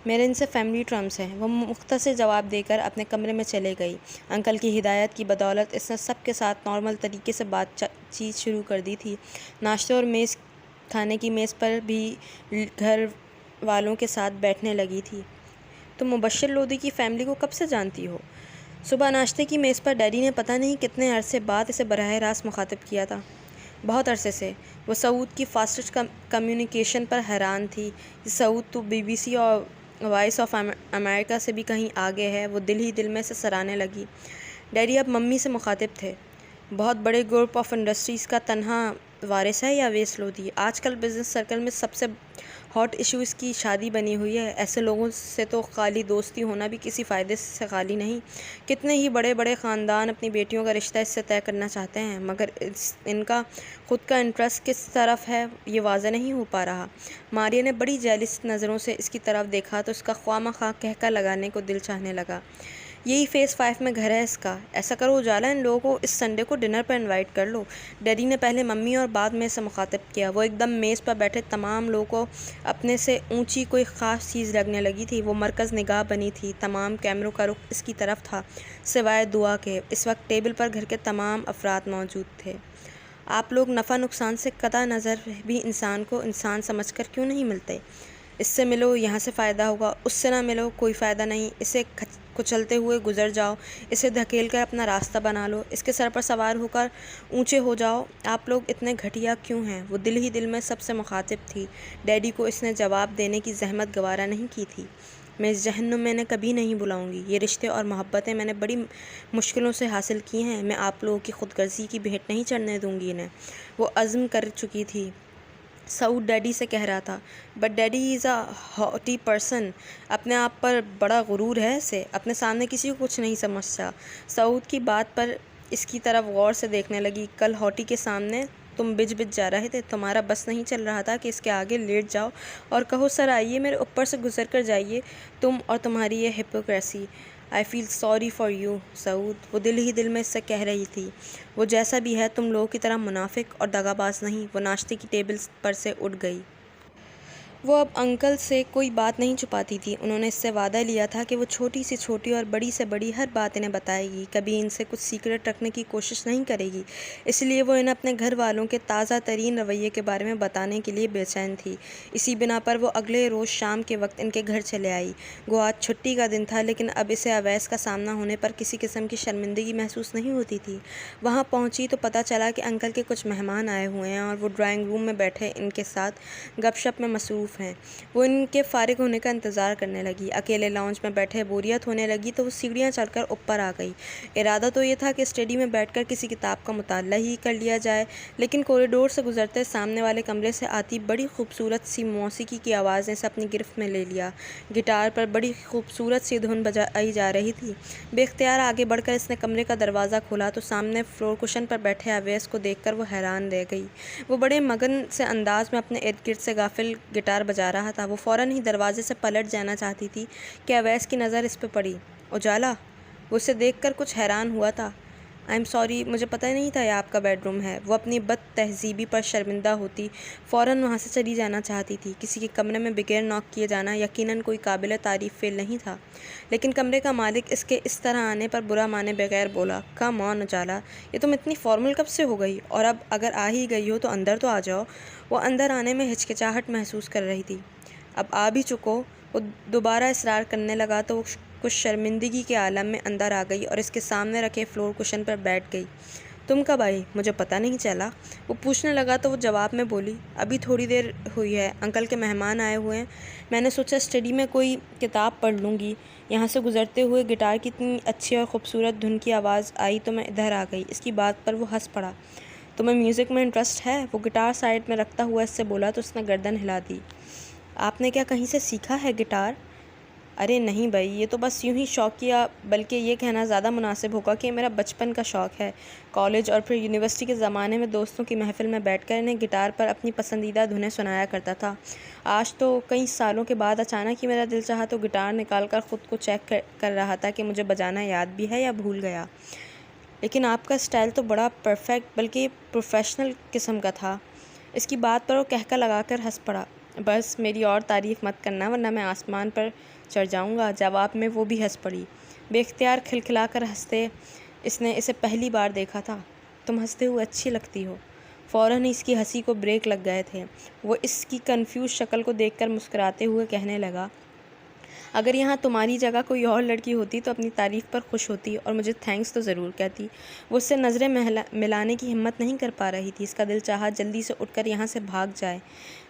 میرے ان سے فیملی ٹرمز ہیں، وہ مختصر جواب دے کر اپنے کمرے میں چلے گئی۔ انکل کی ہدایت کی بدولت اس نے سب کے ساتھ نارمل طریقے سے بات چیت شروع کر دی تھی۔ ناشتے اور کھانے کی میز پر بھی گھر والوں کے ساتھ بیٹھنے لگی تھی۔ تم مبشر لودھی کی فیملی کو کب سے جانتی ہو؟ صبح ناشتے کی میز پر ڈیڈی نے پتہ نہیں کتنے عرصے بعد اسے براہ راست مخاطب کیا تھا۔ بہت عرصے سے۔ وہ سعود کی فاسٹسٹ کمیونیکیشن پر حیران تھی۔ سعود تو BBC اور وائس آف امریکہ سے بھی کہیں آگے ہے۔ وہ دل ہی دل میں سے سرانے لگی۔ ڈیڈی اب ممی سے مخاطب تھے۔ بہت بڑے گروپ آف انڈسٹریز کا تنہا وارث ہے یہ اویس لودھی۔ آج کل بزنس سرکل میں سب سے ہاٹ ایشو اس کی شادی بنی ہوئی ہے۔ ایسے لوگوں سے تو خالی دوستی ہونا بھی کسی فائدے سے خالی نہیں۔ کتنے ہی بڑے بڑے خاندان اپنی بیٹیوں کا رشتہ اس سے طے کرنا چاہتے ہیں، مگر ان کا خود کا انٹرسٹ کس طرف ہے یہ واضح نہیں ہو پا رہا۔ ماریا نے بڑی جیلس نظروں سے اس کی طرف دیکھا تو اس کا خواہ مخواہ کہکہ لگانے کو دل چاہنے لگا۔ یہی فیز 5 میں گھر ہے اس کا۔ ایسا کرو اجالا، ان لوگوں کو اس سنڈے کو ڈنر پر انوائٹ کر لو۔ ڈیڈی نے پہلے ممی اور بعد میں اسے مخاطب کیا۔ وہ ایک دم میز پر بیٹھے تمام لوگوں کو اپنے سے اونچی کوئی خاص چیز لگنے لگی تھی۔ وہ مرکز نگاہ بنی تھی۔ تمام کیمروں کا رخ اس کی طرف تھا سوائے دعا کے۔ اس وقت ٹیبل پر گھر کے تمام افراد موجود تھے۔ آپ لوگ نفع نقصان سے قطع نظر بھی انسان کو انسان سمجھ کر کیوں نہیں ملتے؟ اس سے ملو، یہاں سے فائدہ ہوگا، اس سے نہ ملو، کوئی فائدہ نہیں۔ اسے کچلتے ہوئے گزر جاؤ، اسے دھکیل کر اپنا راستہ بنا لو، اس کے سر پر سوار ہو کر اونچے ہو جاؤ۔ آپ لوگ اتنے گھٹیا کیوں ہیں؟ وہ دل ہی دل میں سب سے مخاطب تھی۔ ڈیڈی کو اس نے جواب دینے کی زحمت گوارا نہیں کی تھی۔ میں اس جہنم میں انہیں کبھی نہیں بلاؤں گی۔ یہ رشتے اور محبتیں میں نے بڑی مشکلوں سے حاصل کی ہیں، میں آپ لوگوں کی خود غرضی کی بھیٹ نہیں چڑھنے دوں گی انہیں۔ وہ عزم کر چکی تھی۔ سعود ڈیڈی سے کہہ رہا تھا، but daddy is a ہاٹی person, اپنے آپ پر بڑا غرور ہے اسے، اپنے سامنے کسی کو کچھ نہیں سمجھتا۔ سعود کی بات پر اس کی طرف غور سے دیکھنے لگی۔ کل ہاٹی کے سامنے تم بج جا رہے تھے، تمہارا بس نہیں چل رہا تھا کہ اس کے آگے لیٹ جاؤ اور کہو سر آئیے میرے اوپر سے گزر کر جائیے، تم اور تمہاری یہ hypocrisy. I feel sorry for you Saud, وہ دل ہی دل میں اس سے کہہ رہی تھی۔ وہ جیسا بھی ہے تم لوگوں کی طرح منافق اور دغا باز نہیں۔ وہ ناشتے کی ٹیبل پر سے اٹھ گئی۔ وہ اب انکل سے کوئی بات نہیں چھپاتی تھی۔ انہوں نے اس سے وعدہ لیا تھا کہ وہ چھوٹی سے چھوٹی اور بڑی سے بڑی ہر بات انہیں بتائے گی، کبھی ان سے کچھ سیکرٹ رکھنے کی کوشش نہیں کرے گی۔ اس لیے وہ انہیں اپنے گھر والوں کے تازہ ترین رویے کے بارے میں بتانے کے لیے بے چین تھی۔ اسی بنا پر وہ اگلے روز شام کے وقت ان کے گھر چلے آئی۔ گو آج چھٹی کا دن تھا، لیکن اب اسے اویس کا سامنا ہونے پر کسی قسم کی شرمندگی محسوس نہیں ہوتی تھی۔ وہاں پہنچی تو پتہ چلا کہ انکل کے کچھ مہمان آئے ہوئے ہیں اور وہ ڈرائنگ روم میں بیٹھے ان کے ساتھ گپ شپ میں مصروف ہیں۔ وہ ان کے فارغ ہونے کا انتظار کرنے لگی۔ اکیلے لاؤنج میں بیٹھے بوریت ہونے لگی تو وہ سیڑھیاں چڑھ کر اوپر آ گئی۔ ارادہ تو یہ تھا کہ اسٹڈی میں بیٹھ کر کسی کتاب کا مطالعہ ہی کر لیا جائے، لیکن کوریڈور سے گزرتے سامنے والے کمرے سے آتی بڑی خوبصورت سی موسیقی کی آواز نے اسے اپنی گرفت میں لے لیا۔ گٹار پر بڑی خوبصورت سی دھن بجائی جا رہی تھی۔ بے اختیار آگے بڑھ کر اس نے کمرے کا دروازہ کھولا تو سامنے فلور کشن پر بیٹھے اویس کو دیکھ کر وہ حیران رہ گئی۔ وہ بڑے مگن سے انداز میں اپنے ارد گرد سے غافل گٹار بجا رہا تھا۔ وہ فوراً ہی دروازے سے پلٹ جانا چاہتی تھی کہ اویس کی نظر اس پہ پڑی۔ اجالا، وہ اسے دیکھ کر کچھ حیران ہوا تھا۔ آئی ایم سوری، مجھے پتہ نہیں تھا یہ آپ کا بیڈ روم ہے۔ وہ اپنی بد تہذیبی پر شرمندہ ہوتی فوراً وہاں سے چلی جانا چاہتی تھی۔ کسی کے کمرے میں بغیر ناک کیے جانا یقیناً کوئی قابل تعریف فعل نہیں تھا، لیکن کمرے کا مالک اس کے اس طرح آنے پر برا مانے بغیر بولا، کم آن اجالا، یہ تم اتنی فارمل کب سے ہو گئی؟ اور اب اگر آ ہی گئی ہو تو اندر تو آ جاؤ۔ وہ اندر آنے میں ہچکچاہٹ محسوس کر رہی تھی۔ اب آ بھی چکو۔ وہ دوبارہ اصرار کرنے لگا تو وہ کچھ شرمندگی کے عالم میں اندر آ گئی اور اس کے سامنے رکھے فلور کشن پر بیٹھ گئی۔ تم کب آئی؟ مجھے پتہ نہیں چلا، وہ پوچھنے لگا تو وہ جواب میں بولی، ابھی تھوڑی دیر ہوئی ہے، انکل کے مہمان آئے ہوئے ہیں، میں نے سوچا اسٹڈی میں کوئی کتاب پڑھ لوں گی۔ یہاں سے گزرتے ہوئے گٹار کی اتنی اچھی اور خوبصورت دھن کی آواز آئی تو میں ادھر آ گئی۔ اس کی بات پر وہ ہنس پڑا۔ تمہیں میوزک میں انٹرسٹ ہے؟ وہ گٹار سائڈ میں رکھتا ہوا اس سے بولا تو اس نے گردن ہلا دی۔ آپ نے کیا کہیں سے سیکھا ہے گٹار؟ ارے نہیں بھائی، یہ تو بس یوں ہی شوقیہ، بلکہ یہ کہنا زیادہ مناسب ہوگا کہ میرا بچپن کا شوق ہے۔ کالج اور پھر یونیورسٹی کے زمانے میں دوستوں کی محفل میں بیٹھ کر انہیں گٹار پر اپنی پسندیدہ دھنیں سنایا کرتا تھا۔ آج تو کئی سالوں کے بعد اچانک ہی میرا دل چاہا تو گٹار نکال کر خود کو چیک کر رہا تھا کہ مجھے بجانا یاد بھی ہے یا بھول گیا۔ لیکن آپ کا اسٹائل تو بڑا پرفیکٹ بلکہ پروفیشنل قسم کا تھا۔ اس کی بات پر وہ کہکا لگا کر ہنس پڑا۔ بس میری اور تعریف مت کرنا ورنہ میں آسمان پر چڑھ جاؤں گا۔ جواب میں وہ بھی ہنس پڑی، بے اختیار کھلکھلا کر ہنستے۔ اس نے اسے پہلی بار دیکھا تھا۔ تم ہنستے ہوئے اچھی لگتی ہو۔ فوراً ہی اس کی ہنسی کو بریک لگ گئے تھے۔ وہ اس کی کنفیوز شکل کو دیکھ کر مسکراتے ہوئے کہنے لگا، اگر یہاں تمہاری جگہ کوئی اور لڑکی ہوتی تو اپنی تعریف پر خوش ہوتی اور مجھے تھینکس تو ضرور کہتی۔ وہ اس سے نظریں ملانے کی ہمت نہیں کر پا رہی تھی۔ اس کا دل چاہا جلدی سے اٹھ کر یہاں سے بھاگ جائے۔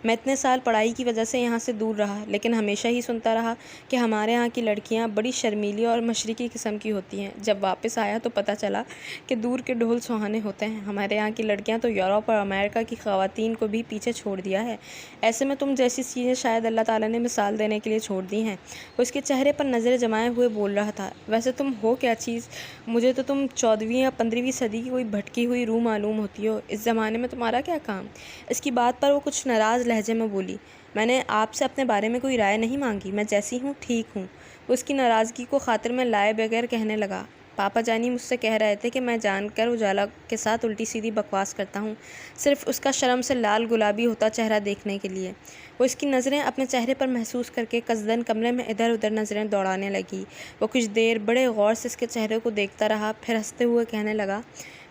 میں اتنے سال پڑھائی کی وجہ سے یہاں سے دور رہا، لیکن ہمیشہ ہی سنتا رہا کہ ہمارے ہاں کی لڑکیاں بڑی شرمیلی اور مشرقی قسم کی ہوتی ہیں۔ جب واپس آیا تو پتہ چلا کہ دور کے ڈھول سہانے ہوتے ہیں۔ ہمارے یہاں کی لڑکیاں تو یورپ اور امریکہ کی خواتین کو بھی پیچھے چھوڑ دیا ہے۔ ایسے میں تم جیسی چیزیں شاید اللہ تعالیٰ نے مثال دینے کے لیے چھوڑ دی ہیں۔ وہ اس کے چہرے پر نظریں جمائے ہوئے بول رہا تھا، ویسے تم ہو کیا چیز؟ مجھے تو تم 14ویں یا 15ویں صدی کی کوئی بھٹکی ہوئی روح معلوم ہوتی ہو۔ اس زمانے میں تمہارا کیا کام؟ اس کی بات پر وہ کچھ ناراض لہجے میں بولی، میں نے آپ سے اپنے بارے میں کوئی رائے نہیں مانگی، میں جیسی ہوں ٹھیک ہوں۔ وہ اس کی ناراضگی کو خاطر میں لائے بغیر کہنے لگا، پاپا جانی مجھ سے کہہ رہے تھے کہ میں جان کر اجالا کے ساتھ الٹی سیدھی بکواس کرتا ہوں، صرف اس کا شرم سے لال گلابی ہوتا چہرہ دیکھنے کے لیے۔ وہ اس کی نظریں اپنے چہرے پر محسوس کر کے قصداً کمرے میں ادھر ادھر نظریں دوڑانے لگی۔ وہ کچھ دیر بڑے غور سے اس کے چہرے کو دیکھتا رہا، پھر ہنستے ہوئے کہنے لگا،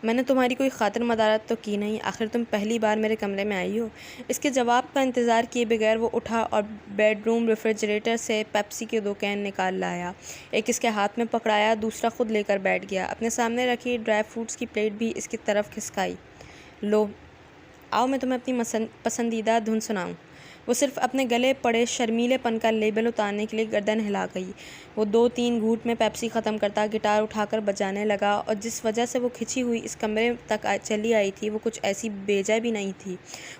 میں نے تمہاری کوئی خاطر مدارت تو کی نہیں، آخر تم پہلی بار میرے کمرے میں آئی ہو۔ اس کے جواب کا انتظار کیے بغیر وہ اٹھا اور بیڈ روم ریفریجریٹر سے پیپسی کے 2 کین نکال لایا۔ ایک اس کے ہاتھ میں پکڑایا، دوسرا خود لے کر بیٹھ گیا۔ اپنے سامنے رکھی ڈرائی فروٹس کی پلیٹ بھی اس کی طرف کھسکائی۔ لو، آؤ میں تمہیں اپنی پسندیدہ دھن سناؤں۔ وہ صرف اپنے گلے پڑے شرمیلے پن کا لیبل اتارنے کے لیے گردن ہلا گئی۔ وہ 2-3 گھونٹ میں پیپسی ختم کرتا گٹار اٹھا کر بجانے لگا، اور جس وجہ سے وہ کھچی ہوئی اس کمرے تک چلی آئی تھی وہ کچھ ایسی بیجا بھی نہیں تھی۔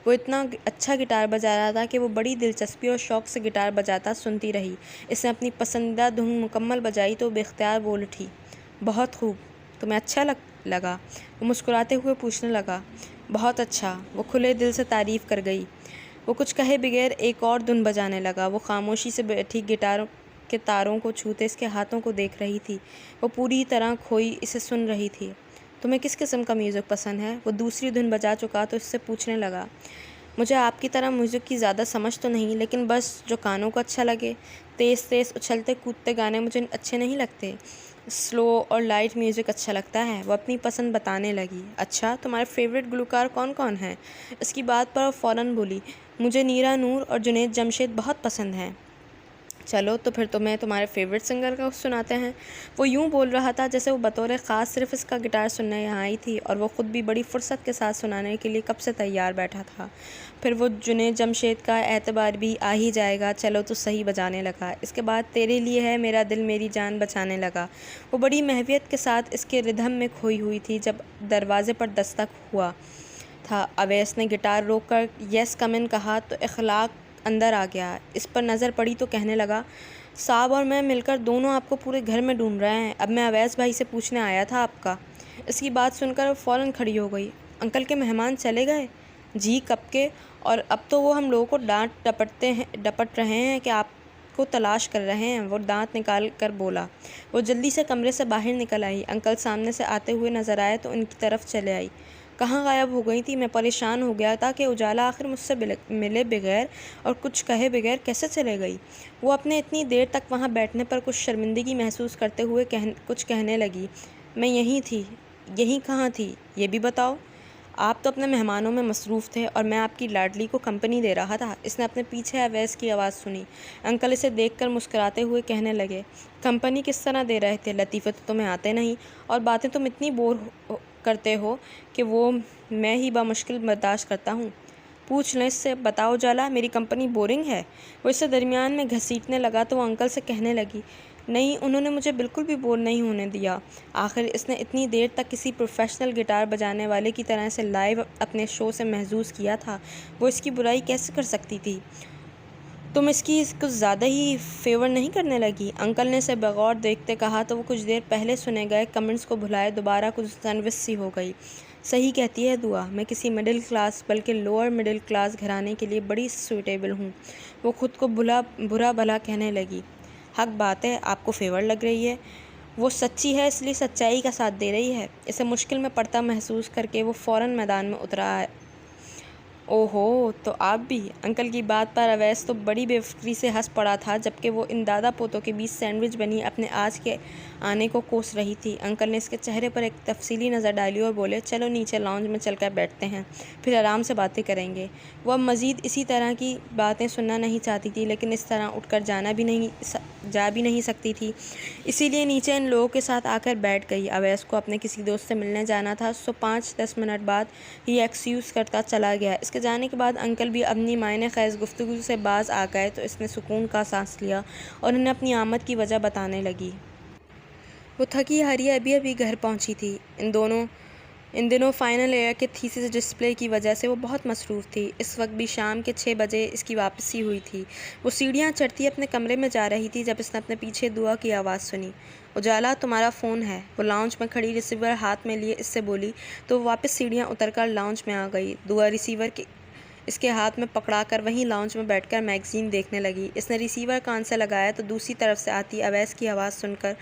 وہ اتنا اچھا گٹار بجا رہا تھا کہ وہ بڑی دلچسپی اور شوق سے گٹار بجاتا سنتی رہی۔ اس نے اپنی پسندیدہ دھن مکمل بجائی تو بے اختیار بول اٹھی، بہت خوب، تمہیں اچھا لگا؟ وہ مسکراتے ہوئے پوچھنے لگا۔ بہت اچھا، وہ کھلے دل سے تعریف کر گئی۔ وہ کچھ کہے بغیر ایک اور دھن بجانے لگا۔ وہ خاموشی سے بیٹھی گٹار کے تاروں کو چھوتے اس کے ہاتھوں کو دیکھ رہی تھی۔ وہ پوری طرح کھوئی اسے سن رہی تھی۔ تمہیں کس قسم کا میوزک پسند ہے؟ وہ دوسری دھن بجا چکا تو اس سے پوچھنے لگا۔ مجھے آپ کی طرح میوزک کی زیادہ سمجھ تو نہیں، لیکن بس جو کانوں کو اچھا لگے۔ تیز تیز اچھلتے کودتے گانے مجھے اچھے نہیں لگتے، سلو اور لائٹ میوزک اچھا لگتا ہے۔ وہ اپنی پسند بتانے لگی۔ اچھا، تمہارے فیوریٹ گلوکار کون کون ہیں؟ اس کی بات پر وہ فوراً بولی، مجھے نیرا نور اور جنید جمشید بہت پسند ہیں۔ چلو تو پھر تمہیں تمہارے فیوریٹ سنگر کا سناتے ہیں۔ وہ یوں بول رہا تھا جیسے وہ بطور خاص صرف اس کا گٹار سننے یہاں آئی تھی، اور وہ خود بھی بڑی فرصت کے ساتھ سنانے کے لیے کب سے تیار بیٹھا تھا۔ پھر وہ جنید جمشید کا اعتبار بھی آ ہی جائے گا، چلو تو صحیح بجانے لگا۔ اس کے بعد تیرے لیے ہے میرا دل میری جان بچانے لگا۔ وہ بڑی محویت کے ساتھ اس کے ردھم میں کھوئی ہوئی تھی۔ جب دروازے پر دستک ہوا تھا، اویس نے گٹار روک کر یس کم ان کہا تو اخلاق اندر آ گیا۔ اس پر نظر پڑی تو کہنے لگا، صاحب اور میں مل کر دونوں آپ کو پورے گھر میں ڈھونڈ رہے ہیں، اب میں اویس بھائی سے پوچھنے آیا تھا آپ کا۔ اس کی بات سن کر وہ فوراً کھڑی ہو گئی۔ انکل کے مہمان چلے گئے؟ جی کب کے، اور اب تو وہ ہم لوگوں کو ڈانٹ ڈپٹ رہے ہیں کہ آپ کو تلاش کر رہے ہیں، وہ دانت نکال کر بولا۔ وہ جلدی سے کمرے سے باہر نکل آئی۔ انکل سامنے سے آتے ہوئے نظر آئے تو ان کی طرف چلے آئی۔ کہاں غائب ہو گئی تھی؟ میں پریشان ہو گیا تھا کہ اجالا آخر مجھ سے ملے بغیر اور کچھ کہے بغیر کیسے چلے گئی۔ وہ اپنے اتنی دیر تک وہاں بیٹھنے پر کچھ شرمندگی محسوس کرتے ہوئے کچھ کہنے لگی۔ میں یہیں تھی۔ یہیں کہاں تھی یہ بھی بتاؤ۔ آپ تو اپنے مہمانوں میں مصروف تھے اور میں آپ کی لاڈلی کو کمپنی دے رہا تھا۔ اس نے اپنے پیچھے اویس کی آواز سنی۔ انکل اسے دیکھ کر مسکراتے ہوئے کہنے لگے، کمپنی کس طرح دے رہے تھے؟ لطیفے تو تمہیں آتے نہیں اور باتیں تم اتنی بور کرتے ہو کہ وہ میں ہی بمشکل برداشت کرتا ہوں۔ پوچھ لیں اس سے۔ بتاؤ اجالا، میری کمپنی بورنگ ہے؟ وہ اسے درمیان میں گھسیٹنے لگا تو وہ انکل سے کہنے لگی، نہیں، انہوں نے مجھے بالکل بھی بور نہیں ہونے دیا۔ آخر اس نے اتنی دیر تک کسی پروفیشنل گٹار بجانے والے کی طرح سے لائیو اپنے شو سے محظوظ کیا تھا، وہ اس کی برائی کیسے کر سکتی تھی؟ تم اس کی کچھ زیادہ ہی فیور نہیں کرنے لگی؟ انکل نے اسے بغور دیکھتے کہا تو وہ کچھ دیر پہلے سنے گئے کمنٹس کو بھلائے دوبارہ کچھ نروس سی ہو گئی۔ صحیح کہتی ہے دعا، میں کسی مڈل کلاس بلکہ لوور مڈل کلاس گھرانے کے لیے بڑی سوٹیبل ہوں۔ وہ خود کو برا بھلا کہنے لگی۔ حق بات ہے، آپ کو فیور لگ رہی ہے۔ وہ سچی ہے اس لیے سچائی کا ساتھ دے رہی ہے۔ اسے مشکل میں پڑتا محسوس کر کے وہ فوراً میدان میں اترا۔ اوہو، تو آپ بھی؟ انکل کی بات پر اویس تو بڑی بے فکری سے ہنس پڑا تھا، جبکہ وہ ان دادا پوتوں کے بیچ سینڈوچ بنی اپنے آج کے آنے کو کوس رہی تھی۔ انکل نے اس کے چہرے پر ایک تفصیلی نظر ڈالی اور بولے، چلو نیچے لاؤنج میں چل کر بیٹھتے ہیں، پھر آرام سے باتیں کریں گے۔ وہ اب مزید اسی طرح کی باتیں سننا نہیں چاہتی تھی، لیکن اس طرح اٹھ کر جا بھی نہیں سکتی تھی، اسی لیے نیچے ان لوگوں کے ساتھ آ کر بیٹھ گئی۔ اویس کو اپنے کسی دوست سے ملنے جانا تھا، سو 5-10 منٹ بعد ہی ایکسکیوز کرتا چلا گیا۔ اس کے جانے کے بعد انکل بھی اپنی معنی خیز گفتگو سے باز آ گئے تو اس نے سکون کا سانس لیا اور انہیں اپنی آمد کی وجہ بتانے لگی۔ وہ تھکی ہاری ابھی گھر پہنچی تھی۔ ان دنوں فائنل ایئر کے تھیسس ڈسپلے کی وجہ سے وہ بہت مصروف تھی۔ اس وقت بھی شام کے 6 بجے اس کی واپسی ہوئی تھی۔ وہ سیڑھیاں چڑھتی اپنے کمرے میں جا رہی تھی جب اس نے اپنے پیچھے دعا کی آواز سنی۔ اجالا، تمہارا فون ہے۔ وہ لاؤنج میں کھڑی ریسیور ہاتھ میں لیے اس سے بولی تو وہ واپس سیڑھیاں اتر کر لاؤنج میں آ گئی۔ دعا ریسیور اس کے ہاتھ میں پکڑا کر وہیں لاؤنج میں بیٹھ کر میگزین دیکھنے لگی۔ اس نے ریسیور کان سے لگایا تو دوسری طرف سے آتی اویس کی آواز سن کر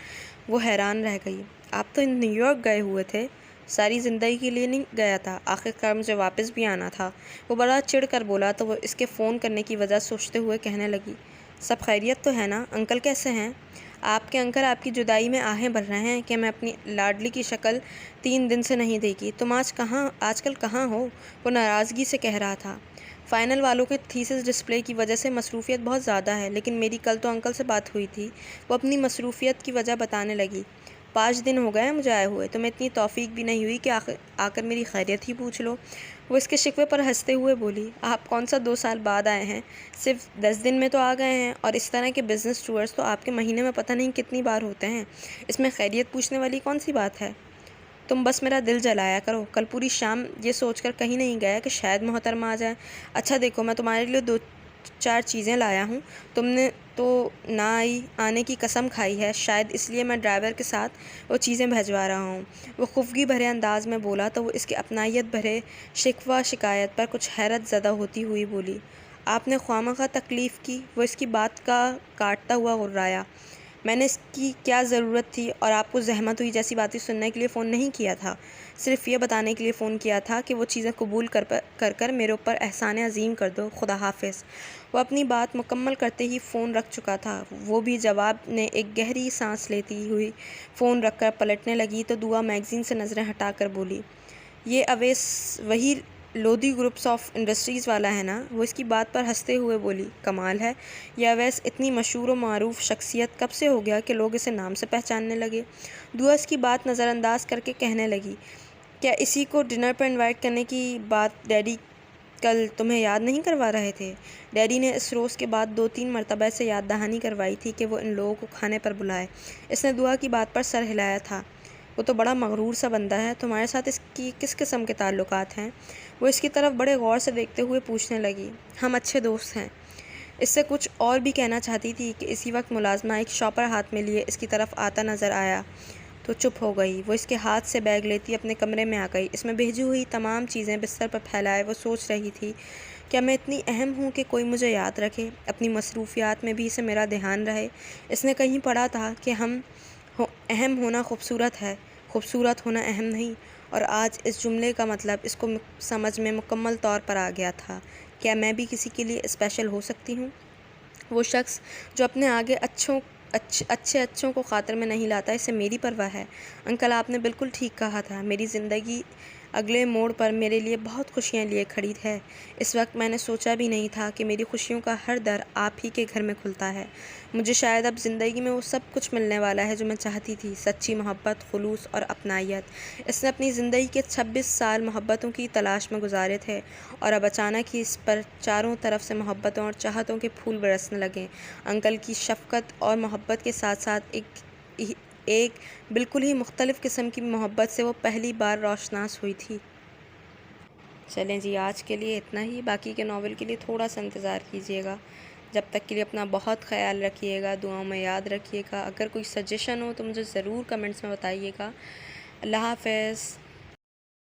وہ حیران رہ گئی۔ آپ تو نیو یارک گئے ہوئے تھے؟ ساری زندگی کے لیے نہیں گیا تھا، آخرکار مجھے واپس بھی آنا تھا۔ وہ بڑا چڑھ کر بولا تو وہ اس کے فون کرنے کی وجہ سوچتے ہوئے کہنے لگی، سب خیریت تو ہے نا؟ انکل کیسے ہیں؟ آپ کے انکل آپ کی جدائی میں آہیں بھر رہے ہیں کہ میں اپنی لاڈلی کی شکل 3 دن سے نہیں دیکھی۔ تم آج کل کہاں ہو؟ وہ ناراضگی سے کہہ رہا تھا۔ فائنل والوں کے تھیسس ڈسپلے کی وجہ سے مصروفیت بہت زیادہ ہے، لیکن میری کل تو انکل سے بات ہوئی تھی۔ وہ اپنی مصروفیت کی وجہ بتانے لگی۔ 5 دن ہو گئے مجھے آئے ہوئے، تمہیں اتنی توفیق بھی نہیں ہوئی کہ آ کر میری خیریت ہی پوچھ لو۔ وہ اس کے شکوے پر ہنستے ہوئے بولی، آپ کون سا 2 سال بعد آئے ہیں؟ صرف 10 دن میں تو آ گئے ہیں، اور اس طرح کے بزنس ٹورز تو آپ کے مہینے میں پتہ نہیں کتنی بار ہوتے ہیں۔ اس میں خیریت پوچھنے والی کون سی بات ہے؟ تم بس میرا دل جلایا کرو۔ کل پوری شام یہ سوچ کر کہیں نہیں گیا کہ شاید محترمہ آ جائیں۔ اچھا دیکھو، میں تمہارے لیے 2-4 چیزیں لایا ہوں، تم نے تو نہ آنے کی قسم کھائی ہے، شاید اس لیے میں ڈرائیور کے ساتھ وہ چیزیں بھجوا رہا ہوں۔ وہ خفگی بھرے انداز میں بولا تو وہ اس کے اپنائیت بھرے شکوہ شکایت پر کچھ حیرت زدہ ہوتی ہوئی بولی، آپ نے خواہ مخواہ تکلیف کی؟ وہ اس کی بات کا کاٹتا ہوا غرایا، میں نے اس کی کیا ضرورت تھی، اور آپ کو زحمت ہوئی جیسی باتیں سننے کے لیے فون نہیں کیا تھا، صرف یہ بتانے کے لیے فون کیا تھا کہ وہ چیزیں قبول کر میرے اوپر احسان عظیم کر دو، خدا حافظ۔ وہ اپنی بات مکمل کرتے ہی فون رکھ چکا تھا۔ وہ بھی جواب نے ایک گہری سانس لیتی ہوئی فون رکھ کر پلٹنے لگی تو دعا میگزین سے نظریں ہٹا کر بولی، یہ اویس وہی لودھی گروپس آف انڈسٹریز والا ہے نا؟ وہ اس کی بات پر ہنستے ہوئے بولی، کمال ہے، یہ اویس اتنی مشہور و معروف شخصیت کب سے ہو گیا کہ لوگ اسے نام سے پہچاننے لگے؟ دعا اس کی بات نظر انداز کر کے کہنے لگی، کیا اسی کو ڈنر پر انوائٹ کرنے کی بات ڈیڈی کل تمہیں یاد نہیں کروا رہے تھے؟ ڈیڈی نے اس روز کے بعد 2-3 مرتبہ سے یاد دہانی کروائی تھی کہ وہ ان لوگوں کو کھانے پر بلائے۔ اس نے دعا کی بات پر سر ہلایا تھا، وہ تو بڑا مغرور سا بندہ ہے، تمہارے ساتھ اس کی کس قسم کے تعلقات ہیں؟ وہ اس کی طرف بڑے غور سے دیکھتے ہوئے پوچھنے لگی، ہم اچھے دوست ہیں۔ اس سے کچھ اور بھی کہنا چاہتی تھی کہ اسی وقت ملازمہ ایک شاپر ہاتھ میں لیے اس کی طرف آتا نظر آیا تو چپ ہو گئی۔ وہ اس کے ہاتھ سے بیگ لیتی اپنے کمرے میں آ گئی۔ اس میں بھیجی ہوئی تمام چیزیں بستر پر پھیلائے وہ سوچ رہی تھی کیا میں اتنی اہم ہوں کہ کوئی مجھے یاد رکھے؟ اپنی مصروفیات میں بھی اسے میرا دھیان رہے۔ اس نے کہیں پڑھا تھا کہ اہم ہونا خوبصورت ہے، خوبصورت ہونا اہم نہیں، اور آج اس جملے کا مطلب اس کو سمجھ میں مکمل طور پر آ گیا تھا۔ کیا میں بھی کسی کے لیے اسپیشل ہو سکتی ہوں؟ وہ شخص جو اپنے آگے اچھوں کو خاطر میں نہیں لاتا، اسے میری پرواہ ہے۔ انکل، آپ نے بالکل ٹھیک کہا تھا۔ میری زندگی اگلے موڑ پر میرے لیے بہت خوشیاں لیے کھڑی ہے۔ اس وقت میں نے سوچا بھی نہیں تھا کہ میری خوشیوں کا ہر در آپ ہی کے گھر میں کھلتا ہے۔ مجھے شاید اب زندگی میں وہ سب کچھ ملنے والا ہے جو میں چاہتی تھی، سچی محبت، خلوص اور اپنائیت۔ اس نے اپنی زندگی کے 26 سال محبتوں کی تلاش میں گزارے تھے، اور اب اچانک ہی اس پر چاروں طرف سے محبتوں اور چاہتوں کے پھول برسنے لگے۔ انکل کی شفقت اور محبت کے ساتھ ساتھ ایک بالکل ہی مختلف قسم کی محبت سے وہ پہلی بار روشناس ہوئی تھی۔ چلیں جی، آج کے لیے اتنا ہی۔ باقی کے ناول کے لیے تھوڑا سا انتظار کیجیے گا۔ جب تک کے لیے اپنا بہت خیال رکھیے گا، دعاؤں میں یاد رکھیے گا۔ اگر کوئی سجیشن ہو تو مجھے ضرور کمنٹس میں بتائیے گا۔ اللہ حافظ۔